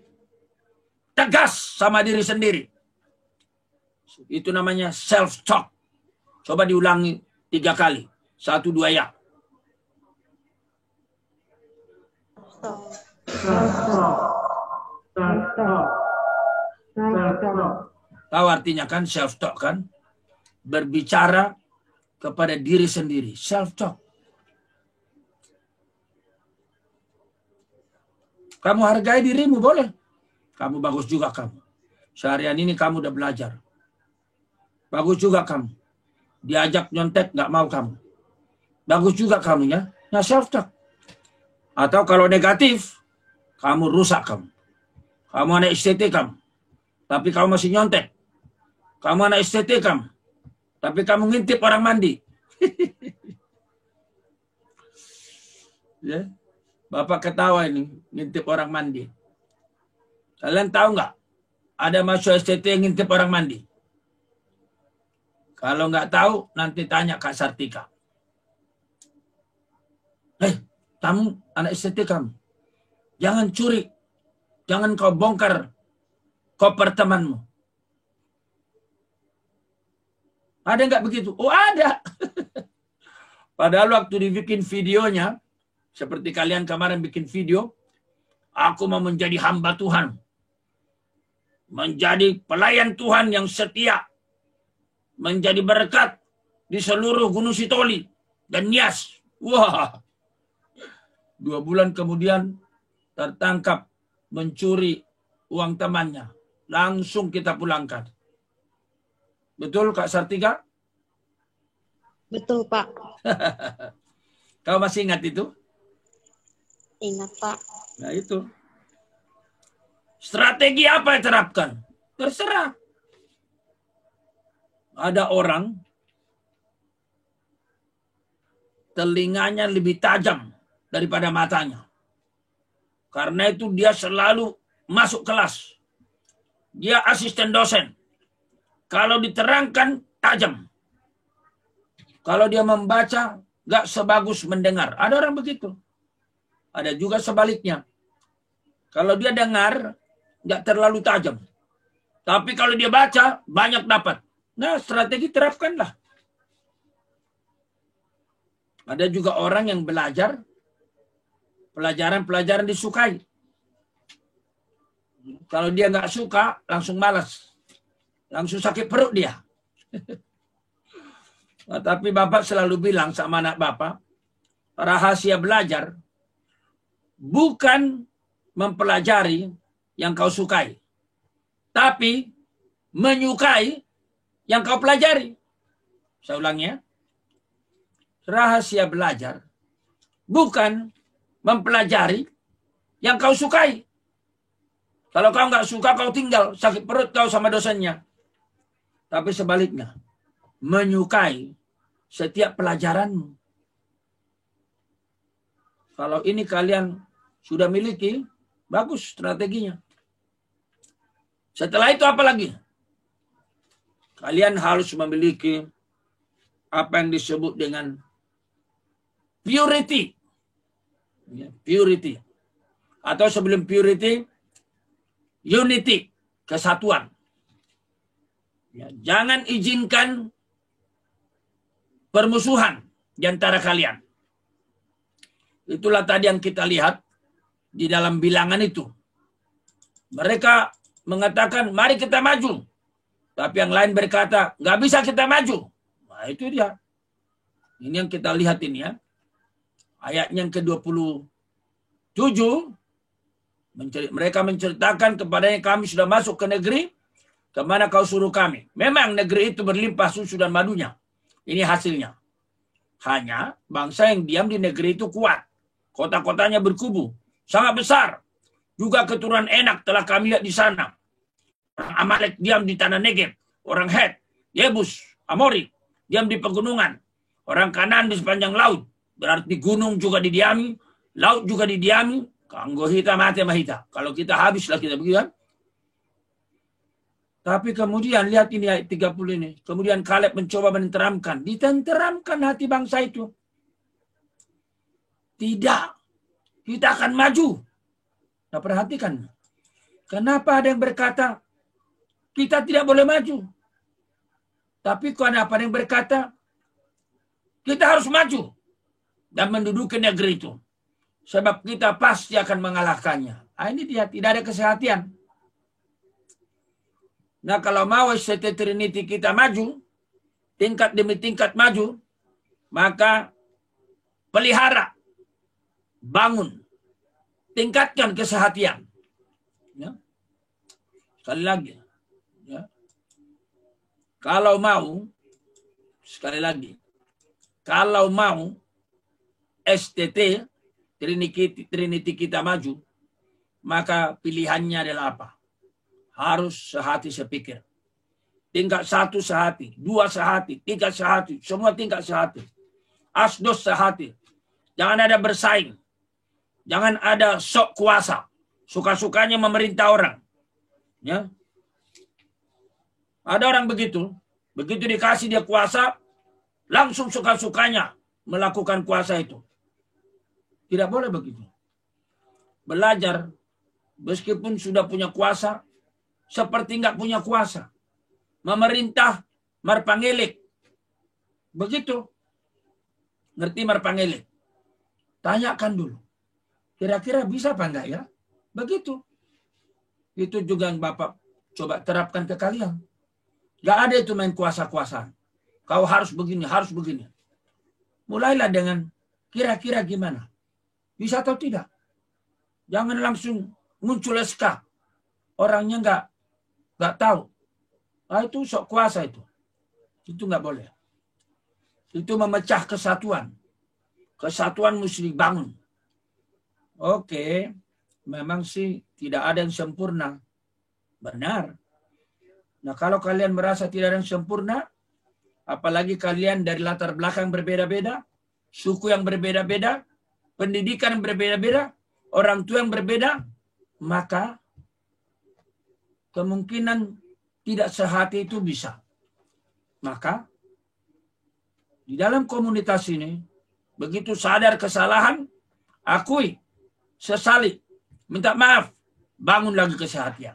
Tegas sama diri sendiri. Itu namanya self-talk. Coba diulangi 3 kali. 1, 2, ya. Tahu artinya kan self-talk kan? Berbicara kepada diri sendiri. Self-talk. Kamu hargai dirimu boleh. Kamu bagus juga kamu. Seharian ini kamu udah belajar. Bagus juga kamu. Diajak nyontek nggak mau kamu. Bagus juga kamu ya. Nah, self-talk. Atau kalau negatif, kamu rusak kamu. Kamu anak STT kamu. Tapi kamu masih nyontek. Kamu anak STT kamu. Tapi kamu ngintip orang mandi. Ya. Bapak ketawa ini. Ngintip orang mandi. Kalian tahu nggak? Ada mahasiswa STT yang ngintip orang mandi. Kalau nggak tahu, nanti tanya Kak Sartika. Kamu anak STT kamu. Jangan curi. Jangan kau bongkar koper temanmu. Ada nggak begitu? Oh, ada. Padahal waktu dibikin videonya, seperti kalian kemarin bikin video, aku mau menjadi hamba Tuhan. Menjadi pelayan Tuhan yang setia. Menjadi berkat di seluruh Gunung Sitoli dan Nias. Wah. 2 bulan kemudian tertangkap mencuri uang temannya. Langsung kita pulangkan. Betul Kak Sartika? Betul, Pak. Kau masih ingat itu? Ingat, Pak. Nah itu. Strategi apa yang terapkan? Terserah. Ada orang telinganya lebih tajam daripada matanya. Karena itu dia selalu masuk kelas. Dia asisten dosen. Kalau diterangkan, tajam. Kalau dia membaca, gak sebagus mendengar. Ada orang begitu. Ada juga sebaliknya. Kalau dia dengar, gak terlalu tajam. Tapi kalau dia baca, banyak dapat. Nah, strategi terapkanlah. Ada juga orang yang belajar, pelajaran-pelajaran disukai. Kalau dia nggak suka, langsung malas. Langsung sakit perut dia. Nah, tapi Bapak selalu bilang sama anak Bapak, rahasia belajar bukan mempelajari yang kau sukai. Tapi menyukai yang kau pelajari. Saya ulangi ya. Rahasia belajar bukan mempelajari yang kau sukai. Kalau kau nggak suka, kau tinggal. Sakit perut kau sama dosennya. Tapi sebaliknya. Menyukai setiap pelajaranmu. Kalau ini kalian sudah miliki, bagus strateginya. Setelah itu apa lagi? Kalian harus memiliki apa yang disebut dengan purity. Purity. Atau sebelum purity, unity, kesatuan. Ya, jangan izinkan permusuhan di antara kalian. Itulah tadi yang kita lihat di dalam bilangan itu. Mereka mengatakan, mari kita maju. Tapi yang lain berkata, nggak bisa kita maju. Nah itu dia. Ini yang kita lihat ini ya. Ayatnya yang ke-27. Mereka menceritakan kepadanya, kami sudah masuk ke negeri kemana kau suruh kami. Memang negeri itu berlimpah susu dan madunya. Ini hasilnya. Hanya bangsa yang diam di negeri itu kuat. Kota-kotanya berkubu. Sangat besar. Juga keturunan Enak telah kami lihat di sana. Orang Amalek diam di tanah Negeb. Orang Het, Yebus, Amori diam di pegunungan. Orang Kanaan di sepanjang laut. Berarti gunung juga didiami. Laut juga didiami. Kanggo hita mati sama hita. Kalau kita habislah kita begitu kan. Tapi kemudian lihat ini ayat 30 ini. Kemudian Kaleb mencoba menenteramkan. Ditenteramkan hati bangsa itu. Tidak. Kita akan maju. Nah, perhatikan. Kenapa ada yang berkata kita tidak boleh maju? Tapi kenapa ada yang berkata kita harus maju dan menduduki negeri itu. Sebab kita pasti akan mengalahkannya. Nah, ini dia, tidak ada kesehatan. Nah, kalau mau SCT Trinity kita maju, tingkat demi tingkat maju, maka pelihara, bangun, tingkatkan kesehatan. Ya. Sekali lagi. Ya. Kalau mau, sekali lagi, kalau mau STT Trinity kita maju, maka pilihannya adalah apa? Harus sehati sepikir. Tingkat 1 sehati, 2 sehati, 3 sehati, semua tingkat sehati. Asdos sehati. Jangan ada bersaing. Jangan ada sok kuasa. Suka-sukanya memerintah orang. Ya. Ada orang begitu. Begitu dikasih dia kuasa, langsung suka-sukanya melakukan kuasa itu. Tidak boleh begitu. Belajar, meskipun sudah punya kuasa, seperti nggak punya kuasa. Memerintah marpangelik. Begitu. Ngerti marpangelik? Tanyakan dulu. Kira-kira bisa apa enggak ya? Begitu. Itu juga yang Bapak coba terapkan ke kalian. Nggak ada itu main kuasa-kuasaan. Kau harus begini, harus begini. Mulailah dengan kira-kira gimana. Bisa atau tidak? Jangan langsung muncul SK. Orangnya nggak tahu. Nah, itu sok kuasa itu. Itu nggak boleh. Itu memecah kesatuan. Kesatuan mesti dibangun. Oke, memang sih tidak ada yang sempurna. Benar. Nah, kalau kalian merasa tidak ada yang sempurna, apalagi kalian dari latar belakang berbeda-beda, suku yang berbeda-beda, pendidikan yang berbeda-beda, orang tua yang berbeda, maka kemungkinan tidak sehati itu bisa. Maka di dalam komunitas ini, begitu sadar kesalahan, akui, sesali, minta maaf, bangun lagi kesehatan.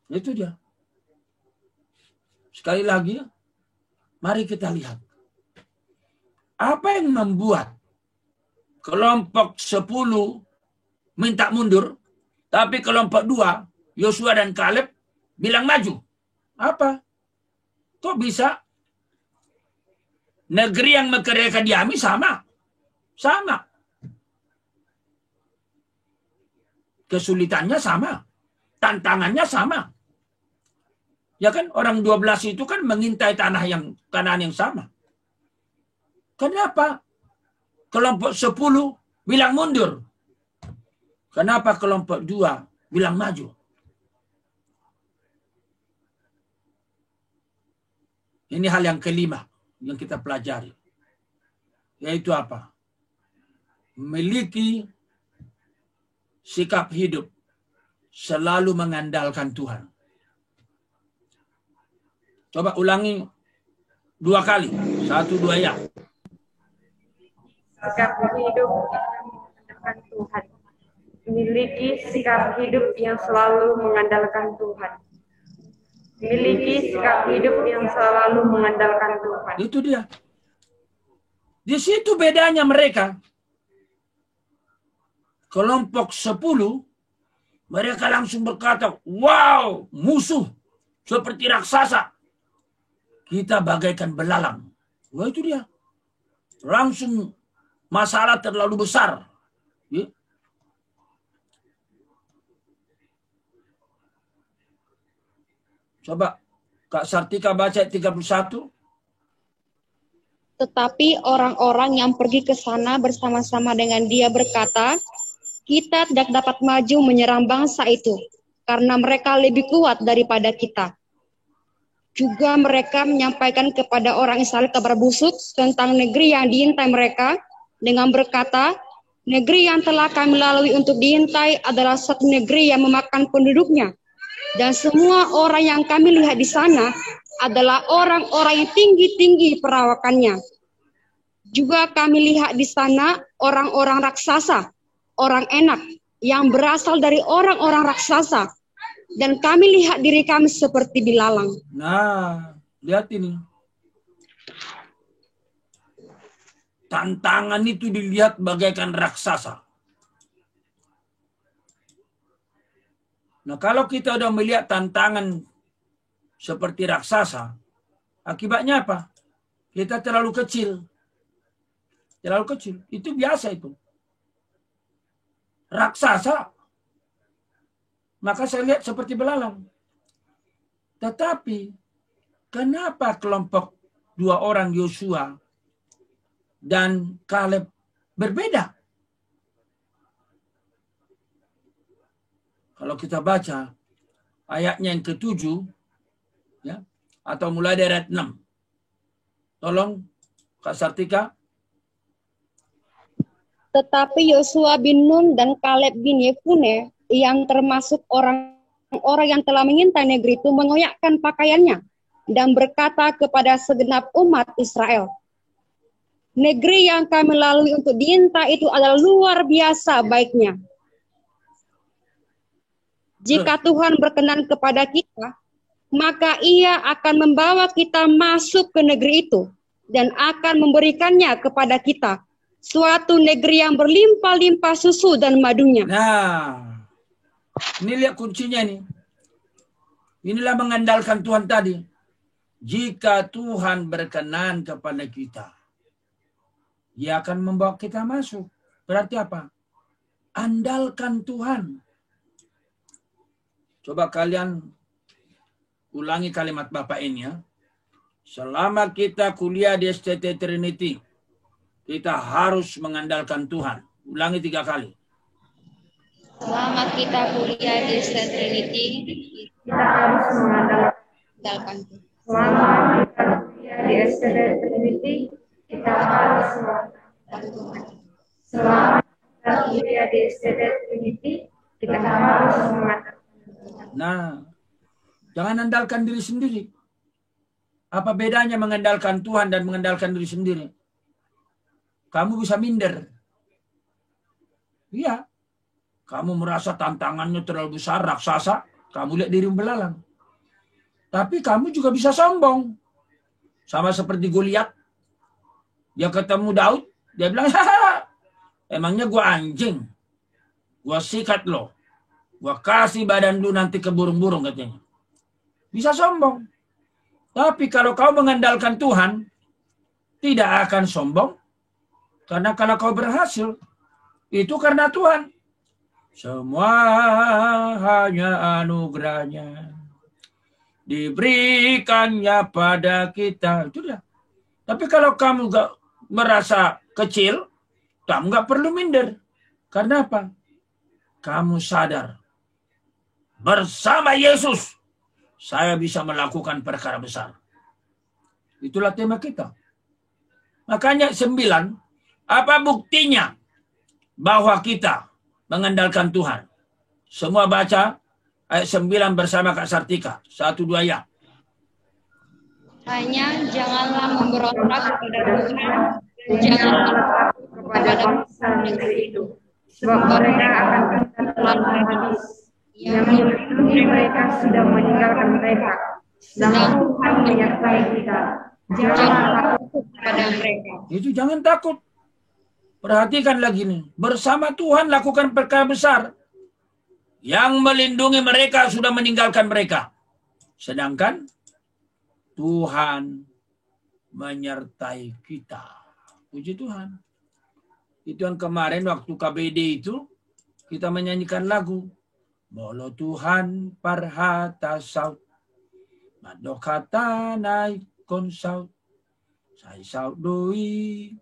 Itu dia. Sekali lagi, mari kita lihat. Apa yang membuat kelompok 10 minta mundur, tapi kelompok 2, Yosua dan Kaleb, bilang maju? Apa? Kok bisa? Negeri yang mereka diami sama. Sama. Kesulitannya sama. Tantangannya sama. Ya kan, orang 12 itu kan mengintai tanah yang sama. Kenapa kelompok 10 bilang mundur? Kenapa kelompok 2 bilang maju? Ini hal yang kelima yang kita pelajari. Yaitu apa? Memiliki sikap hidup selalu mengandalkan Tuhan. Coba ulangi 2 kali. 1, 2 ya. Sikap hidup mengandalkan Tuhan. Miliki sikap hidup yang selalu mengandalkan Tuhan. Miliki sikap hidup yang selalu mengandalkan Tuhan. Itu dia. Di situ bedanya mereka. Kelompok 10, mereka langsung berkata, wow, musuh seperti raksasa. Kita bagaikan belalang. Wah, itu dia. Langsung masalah terlalu besar. Ya. Coba Kak Sartika baca 31. Tetapi orang-orang yang pergi ke sana bersama-sama dengan dia berkata, kita tidak dapat maju menyerang bangsa itu, karena mereka lebih kuat daripada kita. Juga mereka menyampaikan kepada orang Israel kabar busuk tentang negeri yang diintai mereka, dengan berkata, Negeri yang telah kami lalui untuk diintai adalah satu negeri yang memakan penduduknya. Dan semua orang yang kami lihat di sana adalah orang-orang yang tinggi-tinggi perawakannya. Juga kami lihat di sana orang-orang raksasa, orang enak, yang berasal dari orang-orang raksasa. Dan kami lihat diri kami seperti bilalang. Nah, lihat ini. Tantangan itu dilihat bagaikan raksasa. Nah, kalau kita udah melihat tantangan seperti raksasa, akibatnya apa? Kita terlalu kecil. Terlalu kecil. Itu biasa itu. Raksasa. Maka saya lihat seperti belalang. Tetapi, kenapa kelompok dua orang Yosua dan Kaleb berbeda? Kalau kita baca ayatnya yang ke-7, ya, atau mulai dari ayat 6. Tolong, Kak Sartika. Tetapi Yosua bin Nun dan Kaleb bin Yefune yang termasuk orang-orang yang telah mengintai negeri itu mengoyakkan pakaiannya dan berkata kepada segenap umat Israel, negeri yang kami lalui untuk diintai itu adalah luar biasa baiknya. Jika Tuhan berkenan kepada kita, maka Ia akan membawa kita masuk ke negeri itu dan akan memberikannya kepada kita, suatu negeri yang berlimpah-limpah susu dan madunya. Nah, ini lihat kuncinya nih. Inilah mengandalkan Tuhan tadi. Jika Tuhan berkenan kepada kita, Dia akan membawa kita masuk. Berarti apa? Andalkan Tuhan. Coba kalian ulangi kalimat Bapak ini ya. Selama kita kuliah di STT Trinity, kita harus mengandalkan Tuhan. Ulangi 3 kali. Selama kita kuliah di STT Trinity, Kita harus mengandalkan Tuhan. Selama kita kuliah di STT Trinity, kita harus mengandalkan Tuhan. Selama kita kuliah di STT Trinity, kita harus mengandalkan Tuhan. Nah, jangan andalkan diri sendiri. Apa bedanya mengandalkan Tuhan dan mengandalkan diri sendiri? Kamu bisa minder. Iya. Kamu merasa tantangannya terlalu besar, raksasa. Kamu lihat dirimu belalang. Tapi kamu juga bisa sombong. Sama seperti Goliat. Dia ketemu Daud. Dia bilang, haha, emangnya gua anjing. Gua sikat lo. Gua kasih badan lu nanti ke burung-burung katanya. Bisa sombong. Tapi kalau kau mengandalkan Tuhan, tidak akan sombong. Karena kalau kau berhasil, itu karena Tuhan. Semua hanya anugerahnya. Diberikannya pada kita. Itu dia. Tapi kalau kamu gak merasa kecil, kamu gak perlu minder. Karena apa? Kamu sadar. Bersama Yesus, saya bisa melakukan perkara besar. Itulah tema kita. Makanya 9, apa buktinya bahwa kita mengandalkan Tuhan? Semua baca ayat 9 bersama Kak Sartika. 1, 2 ya. Hanya janganlah memberontak kepada Tuhan, dan janganlah takut kepada bangsa negeri itu, sebab mereka akan telan habis. Yang melindungi mereka sudah meninggalkan mereka, sedang Tuhan menyertai kita. Jangan takut kepada mereka. Itu jangan takut. Perhatikan lagi nih. Bersama Tuhan lakukan perkara besar. Yang melindungi mereka sudah meninggalkan mereka. Sedangkan Tuhan menyertai kita. Puji Tuhan. Itu yang kemarin waktu KBD itu kita menyanyikan lagu. Bolo Tuhan parhata saut. Madokata naik konsaut. Sai saut doi.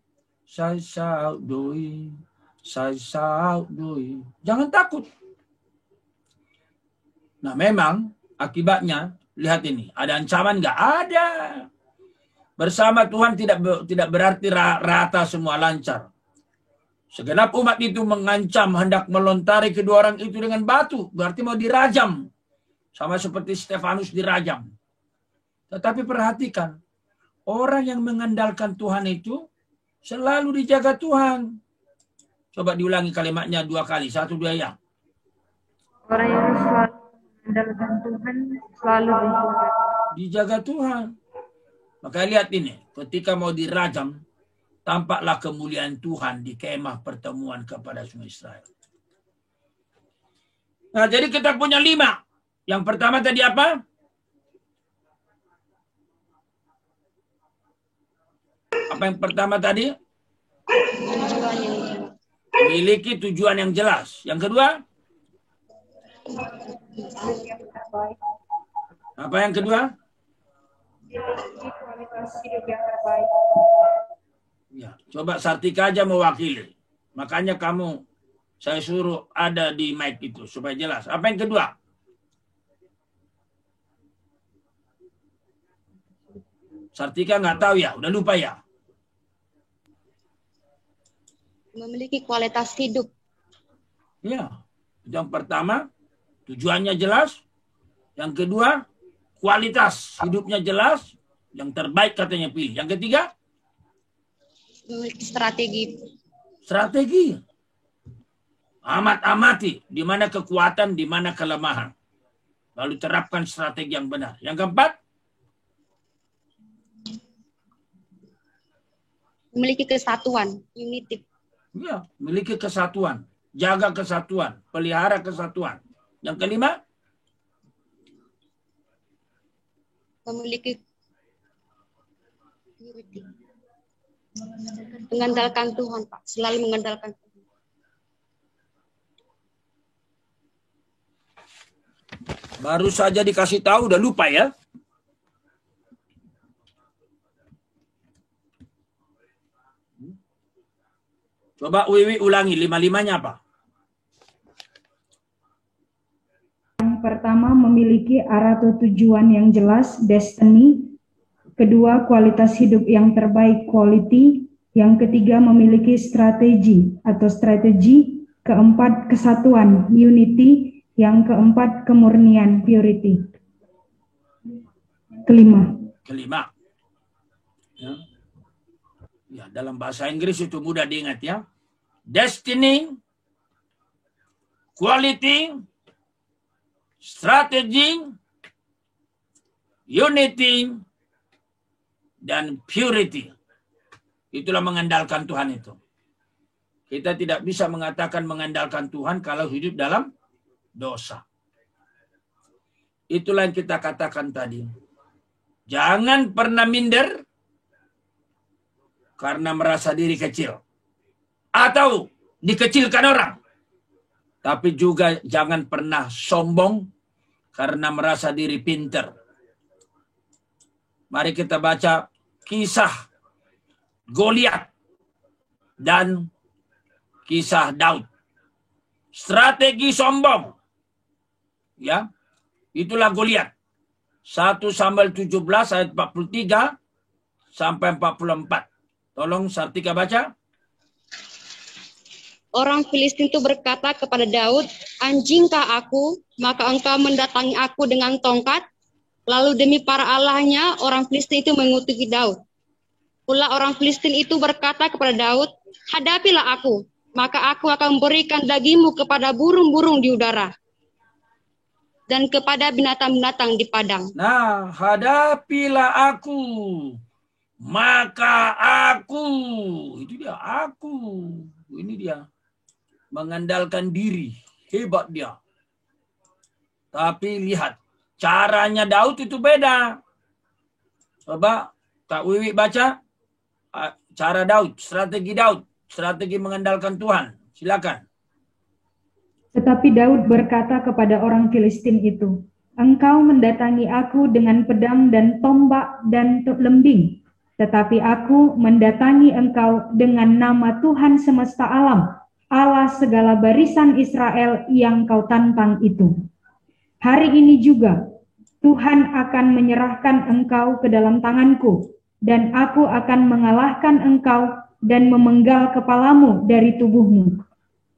Sai saut doi. Sai saut doi. Jangan takut. Nah memang akibatnya, lihat ini. Ada ancaman nggak? Ada. Bersama Tuhan tidak berarti rata semua lancar. Segenap umat itu mengancam hendak melontari kedua orang itu dengan batu. Berarti mau dirajam. Sama seperti Stefanus dirajam. Tetapi perhatikan. Orang yang mengandalkan Tuhan itu selalu dijaga Tuhan. Coba diulangi kalimatnya 2 kali. 1, 2 ya. Orang yang selalu mengandalkan Tuhan selalu dijaga. Dijaga Tuhan. Maka lihat ini. Ketika mau dirajam, tampaklah kemuliaan Tuhan di kemah pertemuan kepada semua Israel. Nah, jadi kita punya 5. Yang pertama tadi apa? Apa yang pertama tadi? Memiliki tujuan yang jelas. Yang kedua? Apa yang kedua? Memiliki kualitas hidup yang terbaik. Ya, coba Sartika aja mewakili. Makanya saya suruh ada di mic itu supaya jelas. Apa yang kedua? Sartika nggak tahu ya, udah lupa ya. Memiliki kualitas hidup. Ya, yang pertama tujuannya jelas. Yang kedua kualitas hidupnya jelas. Yang terbaik katanya pilih. Yang ketiga Memiliki strategi. Strategi. Amati di mana kekuatan, di mana kelemahan. Lalu terapkan strategi yang benar. Yang keempat, Memiliki kesatuan, unity. ya, memiliki kesatuan, jaga kesatuan, pelihara kesatuan. Yang kelima, Memiliki unity. Mengandalkan Tuhan, Pak. Selalu mengandalkan Tuhan. baru saja dikasih tahu udah lupa ya. Coba Wiwi ulangi 5-5-nya apa? Yang pertama, memiliki arah atau tujuan yang jelas, destiny. Kedua, kualitas hidup yang terbaik, quality. Yang ketiga, memiliki strategi atau strategi. Keempat, kesatuan, unity. Yang keempat, kemurnian, purity. Kelima. Ya, dalam bahasa Inggris itu mudah diingat ya. Destiny, quality, strategy, unity, dan purity. Itulah mengandalkan Tuhan itu. Kita tidak bisa mengatakan mengandalkan Tuhan kalau hidup dalam dosa. Itulah yang kita katakan tadi. Jangan pernah minder karena merasa diri kecil. Atau dikecilkan orang. Tapi juga jangan pernah sombong karena merasa diri pinter. Mari kita baca kisah Goliat dan kisah Daud. Strategi sombong. Ya. Itulah Goliat. 1 Samuel 17 ayat 43 sampai 44. Tolong Sartika baca. Orang Filistin itu berkata kepada Daud, "Anjingkah aku, maka engkau mendatangi aku dengan tongkat?" Lalu demi para allahnya, orang Filistin itu mengutuki Daud. Pula orang Filistin itu berkata kepada Daud, "Hadapilah aku, maka aku akan memberikan dagingmu kepada burung-burung di udara dan kepada binatang-binatang di padang." Nah, hadapilah aku, maka aku. Itu dia, aku. Ini dia. Mengandalkan diri. Hebat dia. Tapi lihat. Caranya Daud itu beda. Coba Kak Wiwi baca. Cara Daud. Strategi mengandalkan Tuhan. Silakan. Tetapi Daud berkata kepada orang Filistin itu, "Engkau mendatangi aku dengan pedang dan tombak dan lembing. Tetapi aku mendatangi engkau dengan nama Tuhan semesta alam, Allah segala barisan Israel yang kau tantang itu. Hari ini juga Tuhan akan menyerahkan engkau ke dalam tanganku, dan aku akan mengalahkan engkau dan memenggal kepalamu dari tubuhmu.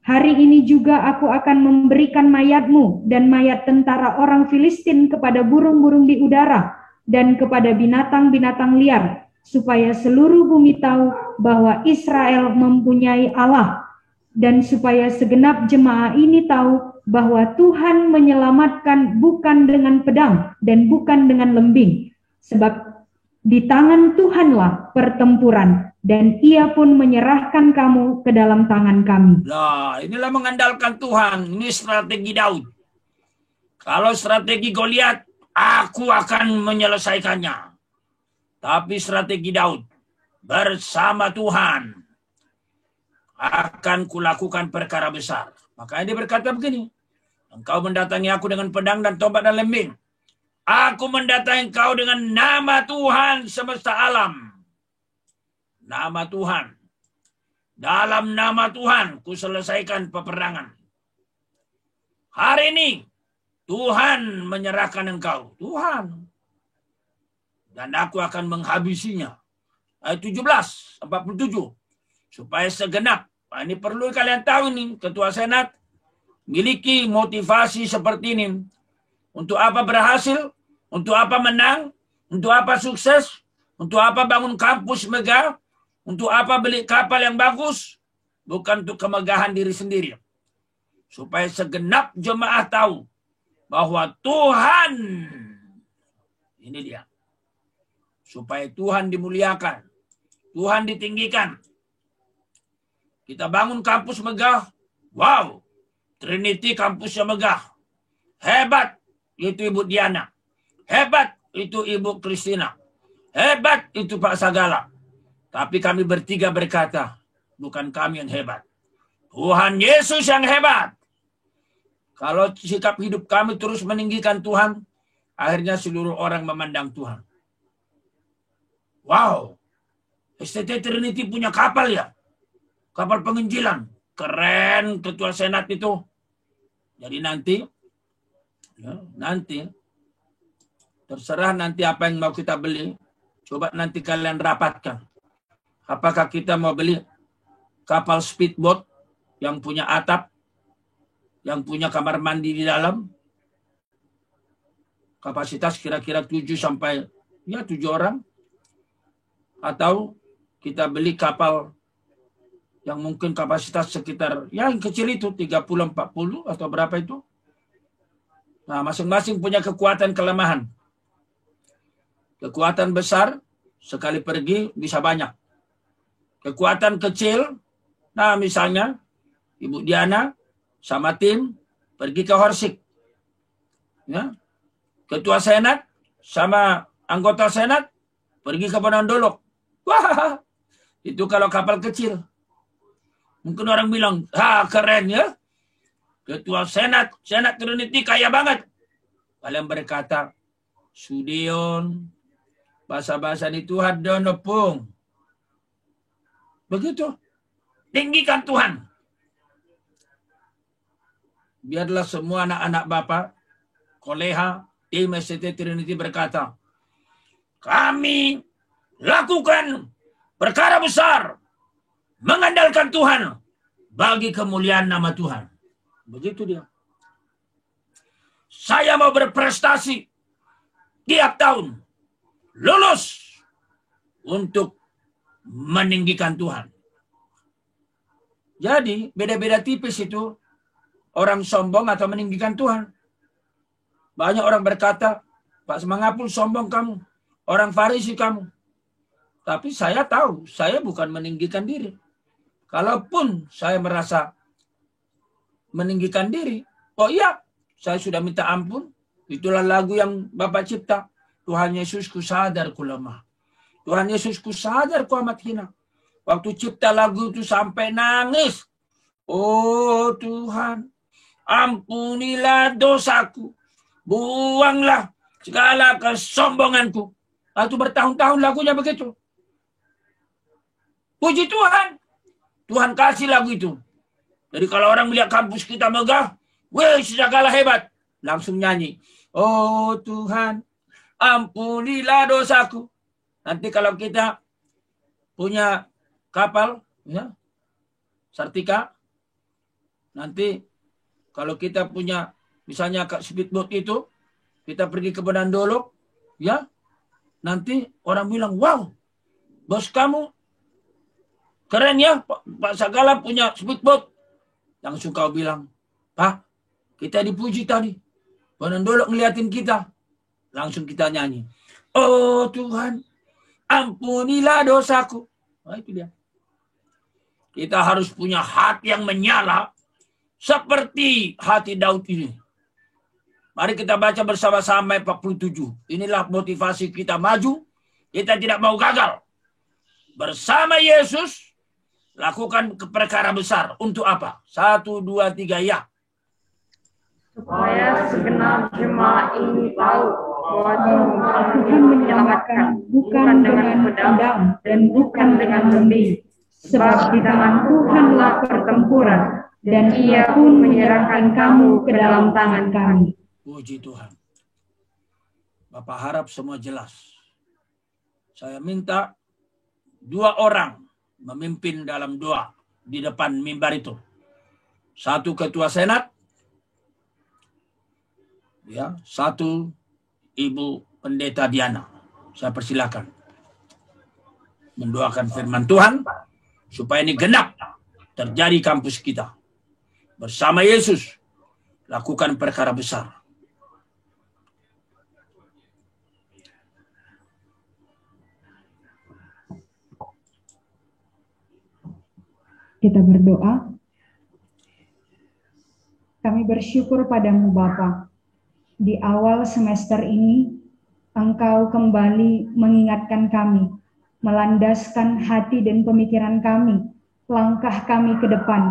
Hari ini juga aku akan memberikan mayatmu dan mayat tentara orang Filistin kepada burung-burung di udara dan kepada binatang-binatang liar, supaya seluruh bumi tahu bahwa Israel mempunyai Allah, dan supaya segenap jemaah ini tahu bahwa Tuhan menyelamatkan bukan dengan pedang dan bukan dengan lembing, sebab di tangan Tuhanlah pertempuran, dan Ia pun menyerahkan kamu ke dalam tangan kami. Nah, inilah mengandalkan Tuhan. Ini strategi Daud. Kalau strategi Goliat, aku akan menyelesaikannya. Tapi strategi Daud, bersama Tuhan akan kulakukan perkara besar. Makanya dia berkata begini, engkau mendatangi aku dengan pedang dan tombak dan lembing. Aku mendatangi engkau dengan nama Tuhan semesta alam. Nama Tuhan. Dalam nama Tuhan ku selesaikan peperangan. Hari ini Tuhan menyerahkan engkau. Tuhan. Dan aku akan menghabisinya. Ayat 17, 47. Supaya segenap. Nah, ini perlu kalian tahu nih, Ketua Senat miliki motivasi seperti ini. Untuk apa berhasil? Untuk apa menang? Untuk apa sukses? Untuk apa bangun kampus megah? Untuk apa beli kapal yang bagus? Bukan untuk kemegahan diri sendiri. Supaya segenap jemaah tahu bahwa Tuhan, ini dia. Supaya Tuhan dimuliakan. Tuhan ditinggikan. Kita bangun kampus megah. Wow. Trinity kampusnya megah. Hebat itu Ibu Diana. Hebat itu Ibu Kristina. Hebat itu Pak Sagala. Tapi kami bertiga berkata, bukan kami yang hebat. Tuhan Yesus yang hebat. Kalau sikap hidup kami terus meninggikan Tuhan, akhirnya seluruh orang memandang Tuhan. Wow. STT Trinity punya kapal ya? Kapal penginjilan. Keren Ketua Senat itu. Jadi nanti terserah nanti apa yang mau kita beli. Coba nanti kalian rapatkan. Apakah kita mau beli kapal speedboat yang punya atap, yang punya kamar mandi di dalam, kapasitas kira-kira 7 sampai 7 orang, atau kita beli kapal yang mungkin kapasitas sekitar yang kecil itu 30-40 atau berapa itu. Nah, masing-masing punya kekuatan kelemahan. Kekuatan besar sekali pergi bisa banyak. Kekuatan kecil, nah misalnya Ibu Diana sama tim pergi ke Horsik. Ya. Ketua Senat sama anggota Senat pergi ke Bonondolok. Wah, itu kalau kapal kecil. Mungkin orang bilang, keren ya. Ketua Senat Trinity kaya banget. Kalian berkata, Sudion, bahasa-bahasa di Tuhan donopung. Begitu. Tinggikan Tuhan. Biarlah semua anak-anak Bapak, koleha, tim STT Trinity berkata, kami lakukan perkara besar, mengandalkan Tuhan, bagi kemuliaan nama Tuhan. Begitu dia. Saya mau berprestasi tiap tahun, lulus untuk meninggikan Tuhan. Jadi beda-beda tipis itu orang sombong atau meninggikan Tuhan. Banyak orang berkata, Pak Semangapul sombong kamu, orang Farisi kamu. Tapi saya tahu, saya bukan meninggikan diri. Kalaupun saya merasa meninggikan diri, oh iya, saya sudah minta ampun. Itulah lagu yang Bapak cipta. Tuhan Yesus ku sadar ku lemah. Tuhan Yesus ku sadar ku amat hina. Waktu cipta lagu itu sampai nangis. Oh Tuhan, ampunilah dosaku. Buanglah segala kesombonganku. Itu bertahun-tahun lagunya begitu. Puji Tuhan. Tuhan kasih lagu itu. Jadi kalau orang melihat kampus kita megah, weh segala hebat. Langsung nyanyi. Oh Tuhan, ampunilah dosaku. Nanti kalau kita punya kapal, ya, Sartika. Nanti kalau kita punya misalnya speedboat itu, kita pergi ke Penandolok, ya, nanti orang bilang, wow, bos kamu keren ya, Pak Sagala punya speedboat. Langsung kau bilang, Pak, kita dipuji tadi. Penandolok ngeliatin kita. Langsung kita nyanyi. Oh Tuhan, ampunilah dosaku. Nah, itu dia. Kita harus punya hati yang menyala seperti hati Daud ini. Mari kita baca bersama-sama 47. Inilah motivasi kita maju. Kita tidak mau gagal. Bersama Yesus, lakukan perkara besar. Untuk apa? 1, 2, 3, ya. Supaya segenap jemaat ini tahu bahwa Tuhan menyelamatkan bukan dengan pedang dan bukan dengan lembing. Sebab di tangan Tuhanlah pertempuran, dan Ia pun menyerahkan kamu ke dalam tangan kami. Puji Tuhan. Bapak harap semua jelas. Saya minta 2 orang memimpin dalam doa di depan mimbar itu. 1 ketua senat, ya, 1 Ibu Pendeta Diana. Saya persilakan mendoakan firman Tuhan supaya ini genap terjadi kampus kita. Bersama Yesus lakukan perkara besar. Kita berdoa. Kami bersyukur padamu Bapa. Di awal semester ini, Engkau kembali mengingatkan kami, melandaskan hati dan pemikiran kami, langkah kami ke depan,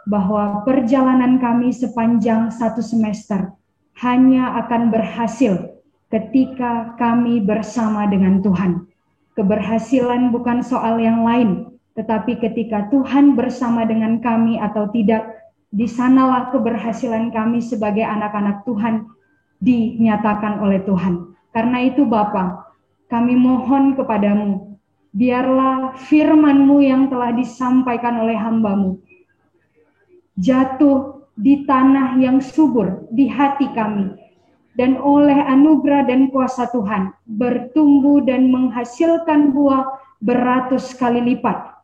bahwa perjalanan kami sepanjang 1 semester hanya akan berhasil ketika kami bersama dengan Tuhan. Keberhasilan bukan soal yang lain, tetapi ketika Tuhan bersama dengan kami atau tidak, di sanalah keberhasilan kami sebagai anak-anak Tuhan dinyatakan oleh Tuhan. Karena itu Bapa, kami mohon kepadamu, biarlah firman-Mu yang telah disampaikan oleh hamba-Mu jatuh di tanah yang subur di hati kami, dan oleh anugerah dan kuasa Tuhan bertumbuh dan menghasilkan buah beratus kali lipat,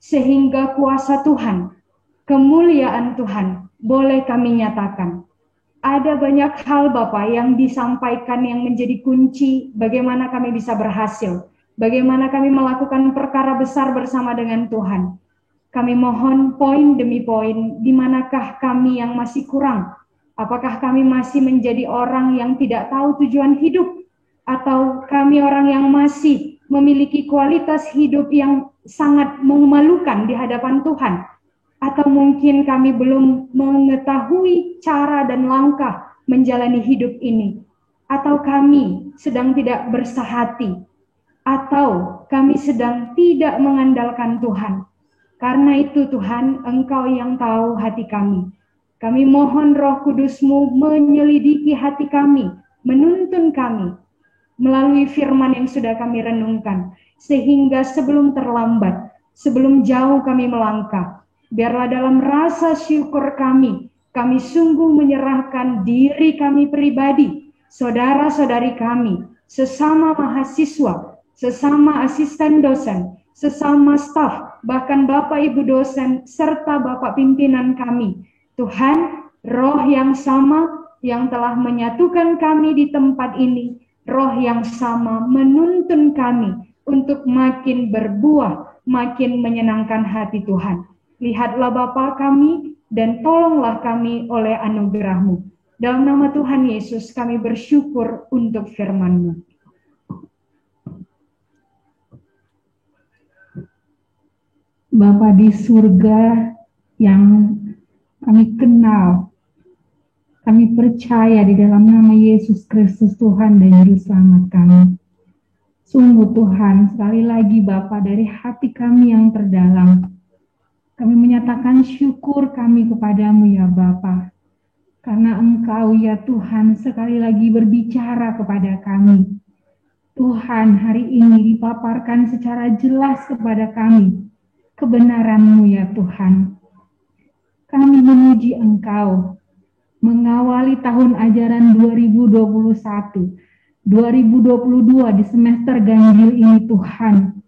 sehingga kuasa Tuhan, kemuliaan Tuhan boleh kami nyatakan. Ada banyak hal Bapak yang disampaikan yang menjadi kunci bagaimana kami bisa berhasil, bagaimana kami melakukan perkara besar bersama dengan Tuhan. Kami mohon poin demi poin, di manakah kami yang masih kurang? Apakah kami masih menjadi orang yang tidak tahu tujuan hidup? Atau kami orang yang masih memiliki kualitas hidup yang sangat memalukan di hadapan Tuhan? Atau mungkin kami belum mengetahui cara dan langkah menjalani hidup ini? Atau kami sedang tidak bersahati? Atau kami sedang tidak mengandalkan Tuhan? Karena itu Tuhan, Engkau yang tahu hati kami. Kami mohon Roh Kudus-Mu menyelidiki hati kami, menuntun kami melalui firman yang sudah kami renungkan, sehingga sebelum terlambat, sebelum jauh kami melangkah, biarlah dalam rasa syukur kami sungguh menyerahkan diri kami pribadi, saudara-saudari kami, sesama mahasiswa, sesama asisten dosen, sesama staf, bahkan Bapak Ibu dosen, serta Bapak pimpinan kami. Tuhan, roh yang sama yang telah menyatukan kami di tempat ini, roh yang sama menuntun kami untuk makin berbuah, makin menyenangkan hati Tuhan. Lihatlah Bapa kami dan tolonglah kami oleh anugerah-Mu. Dalam nama Tuhan Yesus kami bersyukur untuk firman-Mu. Bapa di surga yang kami kenal, kami percaya di dalam nama Yesus Kristus Tuhan dan Juru Selamat kami. Sungguh Tuhan, sekali lagi Bapa, dari hati kami yang terdalam, kami menyatakan syukur kami kepadamu ya Bapa. Karena Engkau ya Tuhan sekali lagi berbicara kepada kami. Tuhan, hari ini dipaparkan secara jelas kepada kami kebenaran-Mu ya Tuhan. Kami memuji Engkau mengawali tahun ajaran 2021-2022 di semester ganjil ini Tuhan.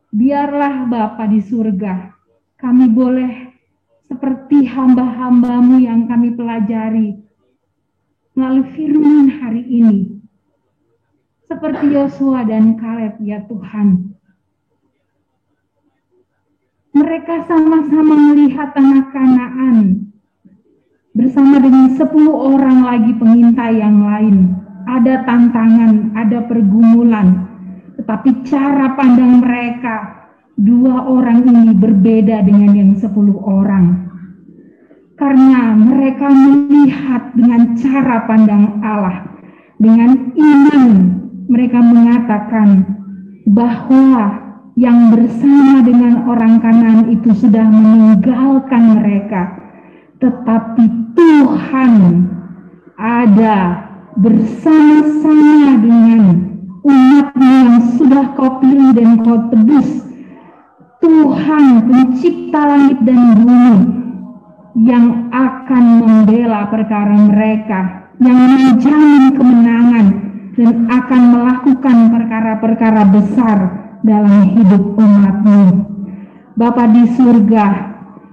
Biarlah Bapa di surga, kami boleh seperti hamba-hamba-Mu yang kami pelajari melalui firman hari ini. Seperti Yosua dan Kaleb ya Tuhan. Mereka sama-sama melihat tanah Kanaan bersama dengan 10 orang lagi pengintai yang lain. Ada tantangan, ada pergumulan, tetapi cara pandang mereka, 2 orang ini berbeda dengan yang 10 orang. Karena mereka melihat dengan cara pandang Allah, dengan iman mereka mengatakan bahwa yang bersama dengan orang Kanaan itu sudah meninggalkan mereka, tetapi Tuhan ada bersama-sama dengan umat-Mu yang sudah Kau pilih dan Kau tebus. Tuhan pencipta langit dan bumi yang akan membela perkara mereka, yang menjamin kemenangan dan akan melakukan perkara-perkara besar dalam hidup umat-Mu. Bapa di surga,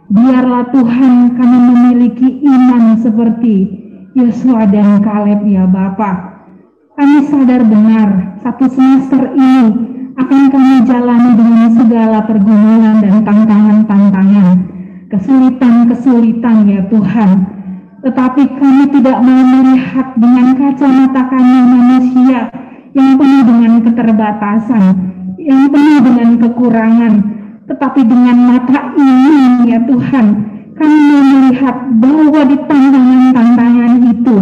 biarlah Tuhan kami memiliki iman seperti Yosua dan Kaleb ya Bapa. Kami sadar benar satu semester ini akan kami jalani dengan segala pergumulan dan tantangan-tantangan, kesulitan-kesulitan ya Tuhan. Tetapi kami tidak mau melihat dengan kacamata kami manusia yang penuh dengan keterbatasan, yang penuh dengan kekurangan, tetapi dengan mata iman ya Tuhan, kami mau melihat bahwa di tantangan-tantangan itu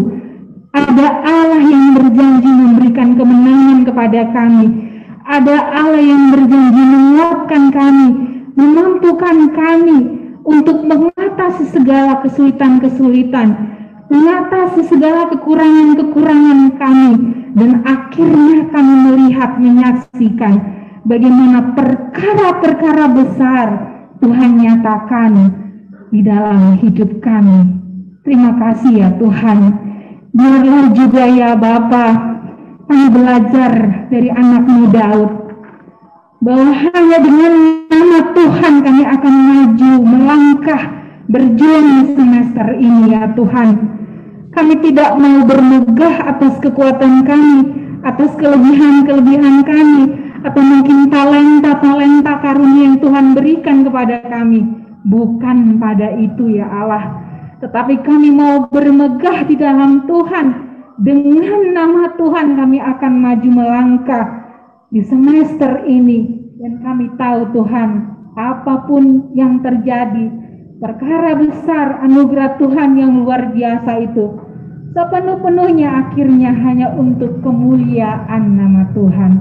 ada Allah yang berjanji memberikan kemenangan kepada kami, ada Allah yang berjanji menguatkan kami, memampukan kami untuk mengatasi segala kesulitan-kesulitan, mengatasi segala kekurangan-kekurangan kami, dan akhirnya kami melihat, menyaksikan bagaimana perkara-perkara besar Tuhan nyatakan di dalam hidup kami. Terima kasih ya Tuhan. Biarlah juga ya Bapa, kami belajar dari anak-Mu Daud, bahwa hanya dengan nama Tuhan kami akan maju, melangkah, berjuang di semester ini ya Tuhan. Kami tidak mau bermegah atas kekuatan kami, atas kelebihan-kelebihan kami, atau mungkin talenta-talenta karunia yang Tuhan berikan kepada kami. Bukan pada itu ya Allah, tetapi kami mau bermegah di dalam Tuhan. Dengan nama Tuhan kami akan maju melangkah di semester ini. Dan kami tahu Tuhan, apapun yang terjadi, perkara besar anugerah Tuhan yang luar biasa itu, sepenuh-penuhnya akhirnya hanya untuk kemuliaan nama Tuhan.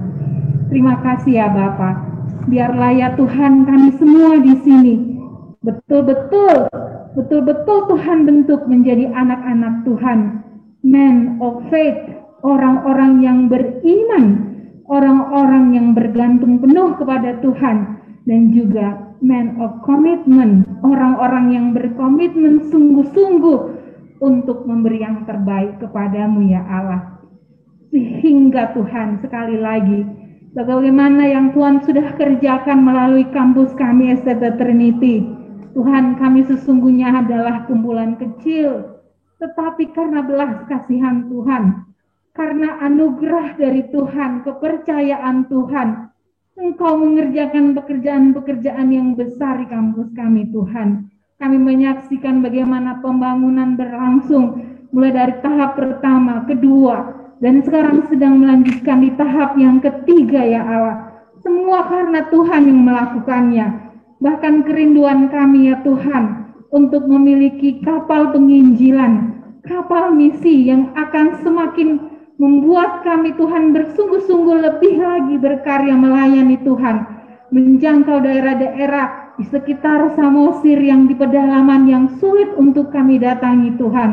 Terima kasih ya Bapa. Biarlah ya Tuhan kami semua di sini betul-betul Tuhan bentuk menjadi anak-anak Tuhan, man of faith, orang-orang yang beriman, orang-orang yang bergantung penuh kepada Tuhan, dan juga man of commitment, orang-orang yang berkomitmen sungguh-sungguh untuk memberi yang terbaik kepadamu ya Allah. Sehingga Tuhan sekali lagi, bagaimana yang Tuhan sudah kerjakan melalui kampus kami STT Trinity, Tuhan, kami sesungguhnya adalah kumpulan kecil, tetapi karena belas kasihan Tuhan, karena anugerah dari Tuhan, kepercayaan Tuhan, Engkau mengerjakan pekerjaan-pekerjaan yang besar di kampus kami Tuhan. Kami menyaksikan bagaimana pembangunan berlangsung, mulai dari tahap pertama, kedua, dan sekarang sedang melanjutkan di tahap yang ketiga ya Allah. Semua karena Tuhan yang melakukannya. Bahkan kerinduan kami ya Tuhan untuk memiliki kapal penginjilan, kapal misi yang akan semakin membuat kami Tuhan bersungguh-sungguh lebih lagi berkarya melayani Tuhan, menjangkau daerah-daerah di sekitar Samosir yang di pedalaman yang sulit untuk kami datangi Tuhan.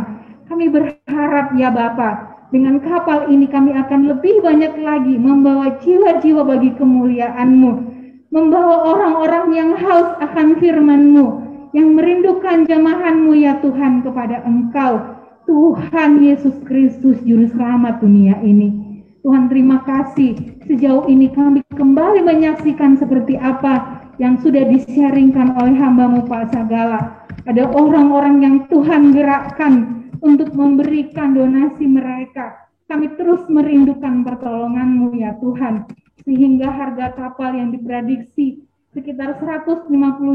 Kami berharap ya Bapa, dengan kapal ini kami akan lebih banyak lagi membawa jiwa-jiwa bagi kemuliaan-Mu. membawa orang-orang yang haus akan firman-Mu, yang merindukan jamahan-Mu ya Tuhan kepada Engkau, Tuhan Yesus Kristus, Juru Selamat dunia ini. Tuhan, terima kasih sejauh ini kami kembali menyaksikan seperti apa yang sudah di-sharingkan oleh hamba-Mu Pak Sagala. Ada orang-orang yang Tuhan gerakkan untuk memberikan donasi mereka. Kami terus merindukan pertolongan-Mu ya Tuhan, sehingga harga kapal yang diprediksi sekitar 150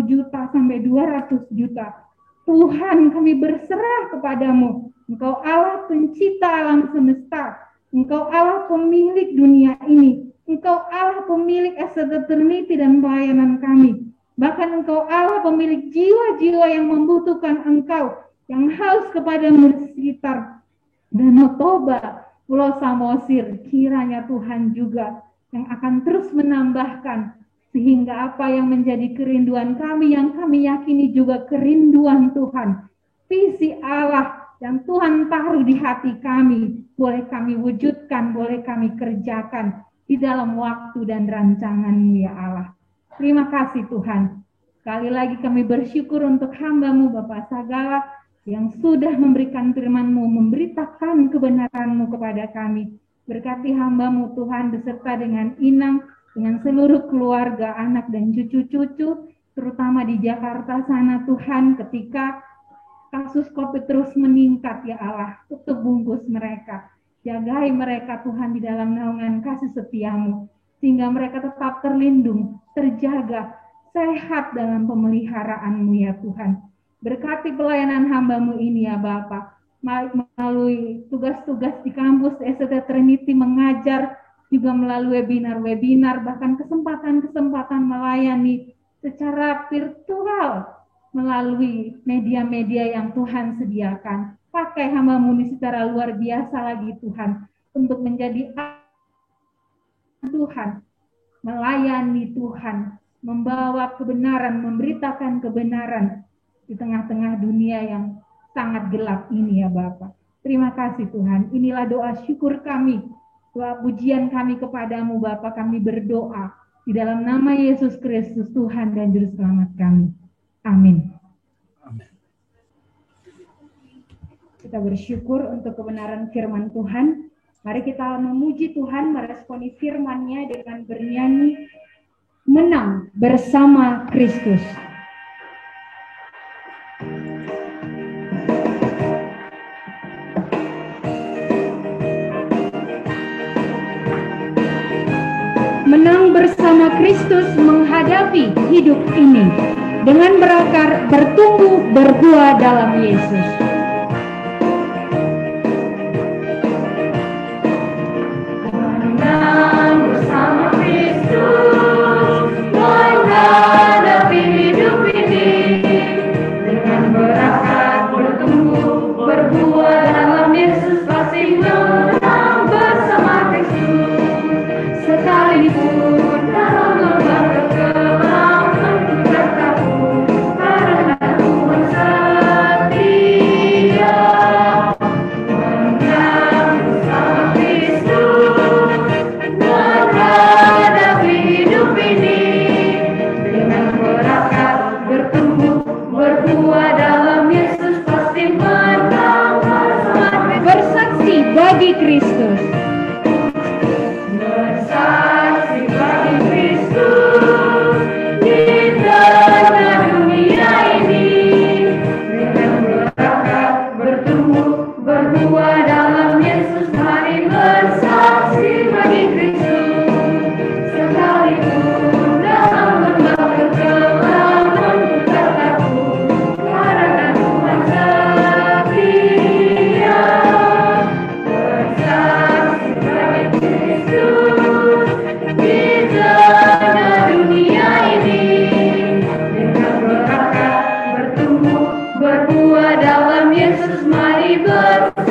juta sampai 200 juta. Tuhan, kami berserah kepadamu. Engkau Allah pencipta alam semesta. Engkau Allah pemilik dunia ini. Engkau Allah pemilik aset eternity dan pelayanan kami. Bahkan Engkau Allah pemilik jiwa-jiwa yang membutuhkan Engkau, yang haus kepadamu di sekitar Danau Toba, Pulau Samosir. Kiranya Tuhan juga yang akan terus menambahkan, sehingga apa yang menjadi kerinduan kami, yang kami yakini juga kerinduan Tuhan, visi Allah yang Tuhan taruh di hati kami, boleh kami wujudkan, boleh kami kerjakan di dalam waktu dan rancangan-Mu ya Allah. Terima kasih Tuhan. Sekali lagi kami bersyukur untuk hamba-Mu Bapak Sagala yang sudah memberikan firman-Mu, memberitakan kebenaran-Mu kepada kami. Berkati hamba-Mu Tuhan beserta dengan Inang, dengan seluruh keluarga, anak dan cucu-cucu, terutama di Jakarta sana Tuhan, ketika kasus COVID terus meningkat ya Allah, tutup bungkus mereka. Jagai mereka Tuhan di dalam naungan kasih setia-Mu, sehingga mereka tetap terlindung, terjaga, sehat dalam pemeliharaan-Mu ya Tuhan. Berkati pelayanan hamba-Mu ini ya Bapa, melalui tugas-tugas di kampus ST Trinity mengajar, juga melalui webinar-webinar, bahkan kesempatan-kesempatan melayani secara virtual melalui media-media yang Tuhan sediakan. Pakai hamba-Mu ini secara luar biasa lagi Tuhan, untuk menjadi Tuhan, melayani Tuhan, membawa kebenaran, memberitakan kebenaran di tengah-tengah dunia yang sangat gelap ini ya Bapak. Terima kasih Tuhan. Inilah doa syukur kami, doa pujian kami kepadamu Bapak. Kami berdoa di dalam nama Yesus Kristus Tuhan dan Juru Selamat kami. Amin. Amin. Kita bersyukur untuk kebenaran firman Tuhan. Mari kita memuji Tuhan, meresponi firman-Nya dengan bernyanyi Menang Bersama Kristus. Menang bersama Kristus menghadapi hidup ini dengan berakar, bertumbuh, berbuah dalam Yesus. Menang bersama Kristus menghadapi hidup ini dengan berakar, bertumbuh, berbuah dalam Yesus. Pasti menang bersama Kristus sekalipun dalam lembah kegelapan tidak takut, karena Tuhan setia. Menang bersama Kristus menghadapi hidup ini dengan berakar, bertumbuh, berbuah dalam Yesus. Pasti menang bersama Kristus. Bersaksi bagi Kristus. Bersaksi bagi Kristus di tengah dunia ini dengan berakar, bertumbuh, berbuah dalam Yesus. Mari bersaksi bagi Kristus sekalipun dalam lembah kegelapan tak takut, karena Tuhan setia. Bersaksi bagi Kristus di tengah dunia ini dengan berakar, bertumbuh, berbuah dalam Yesus. Mari bersaksi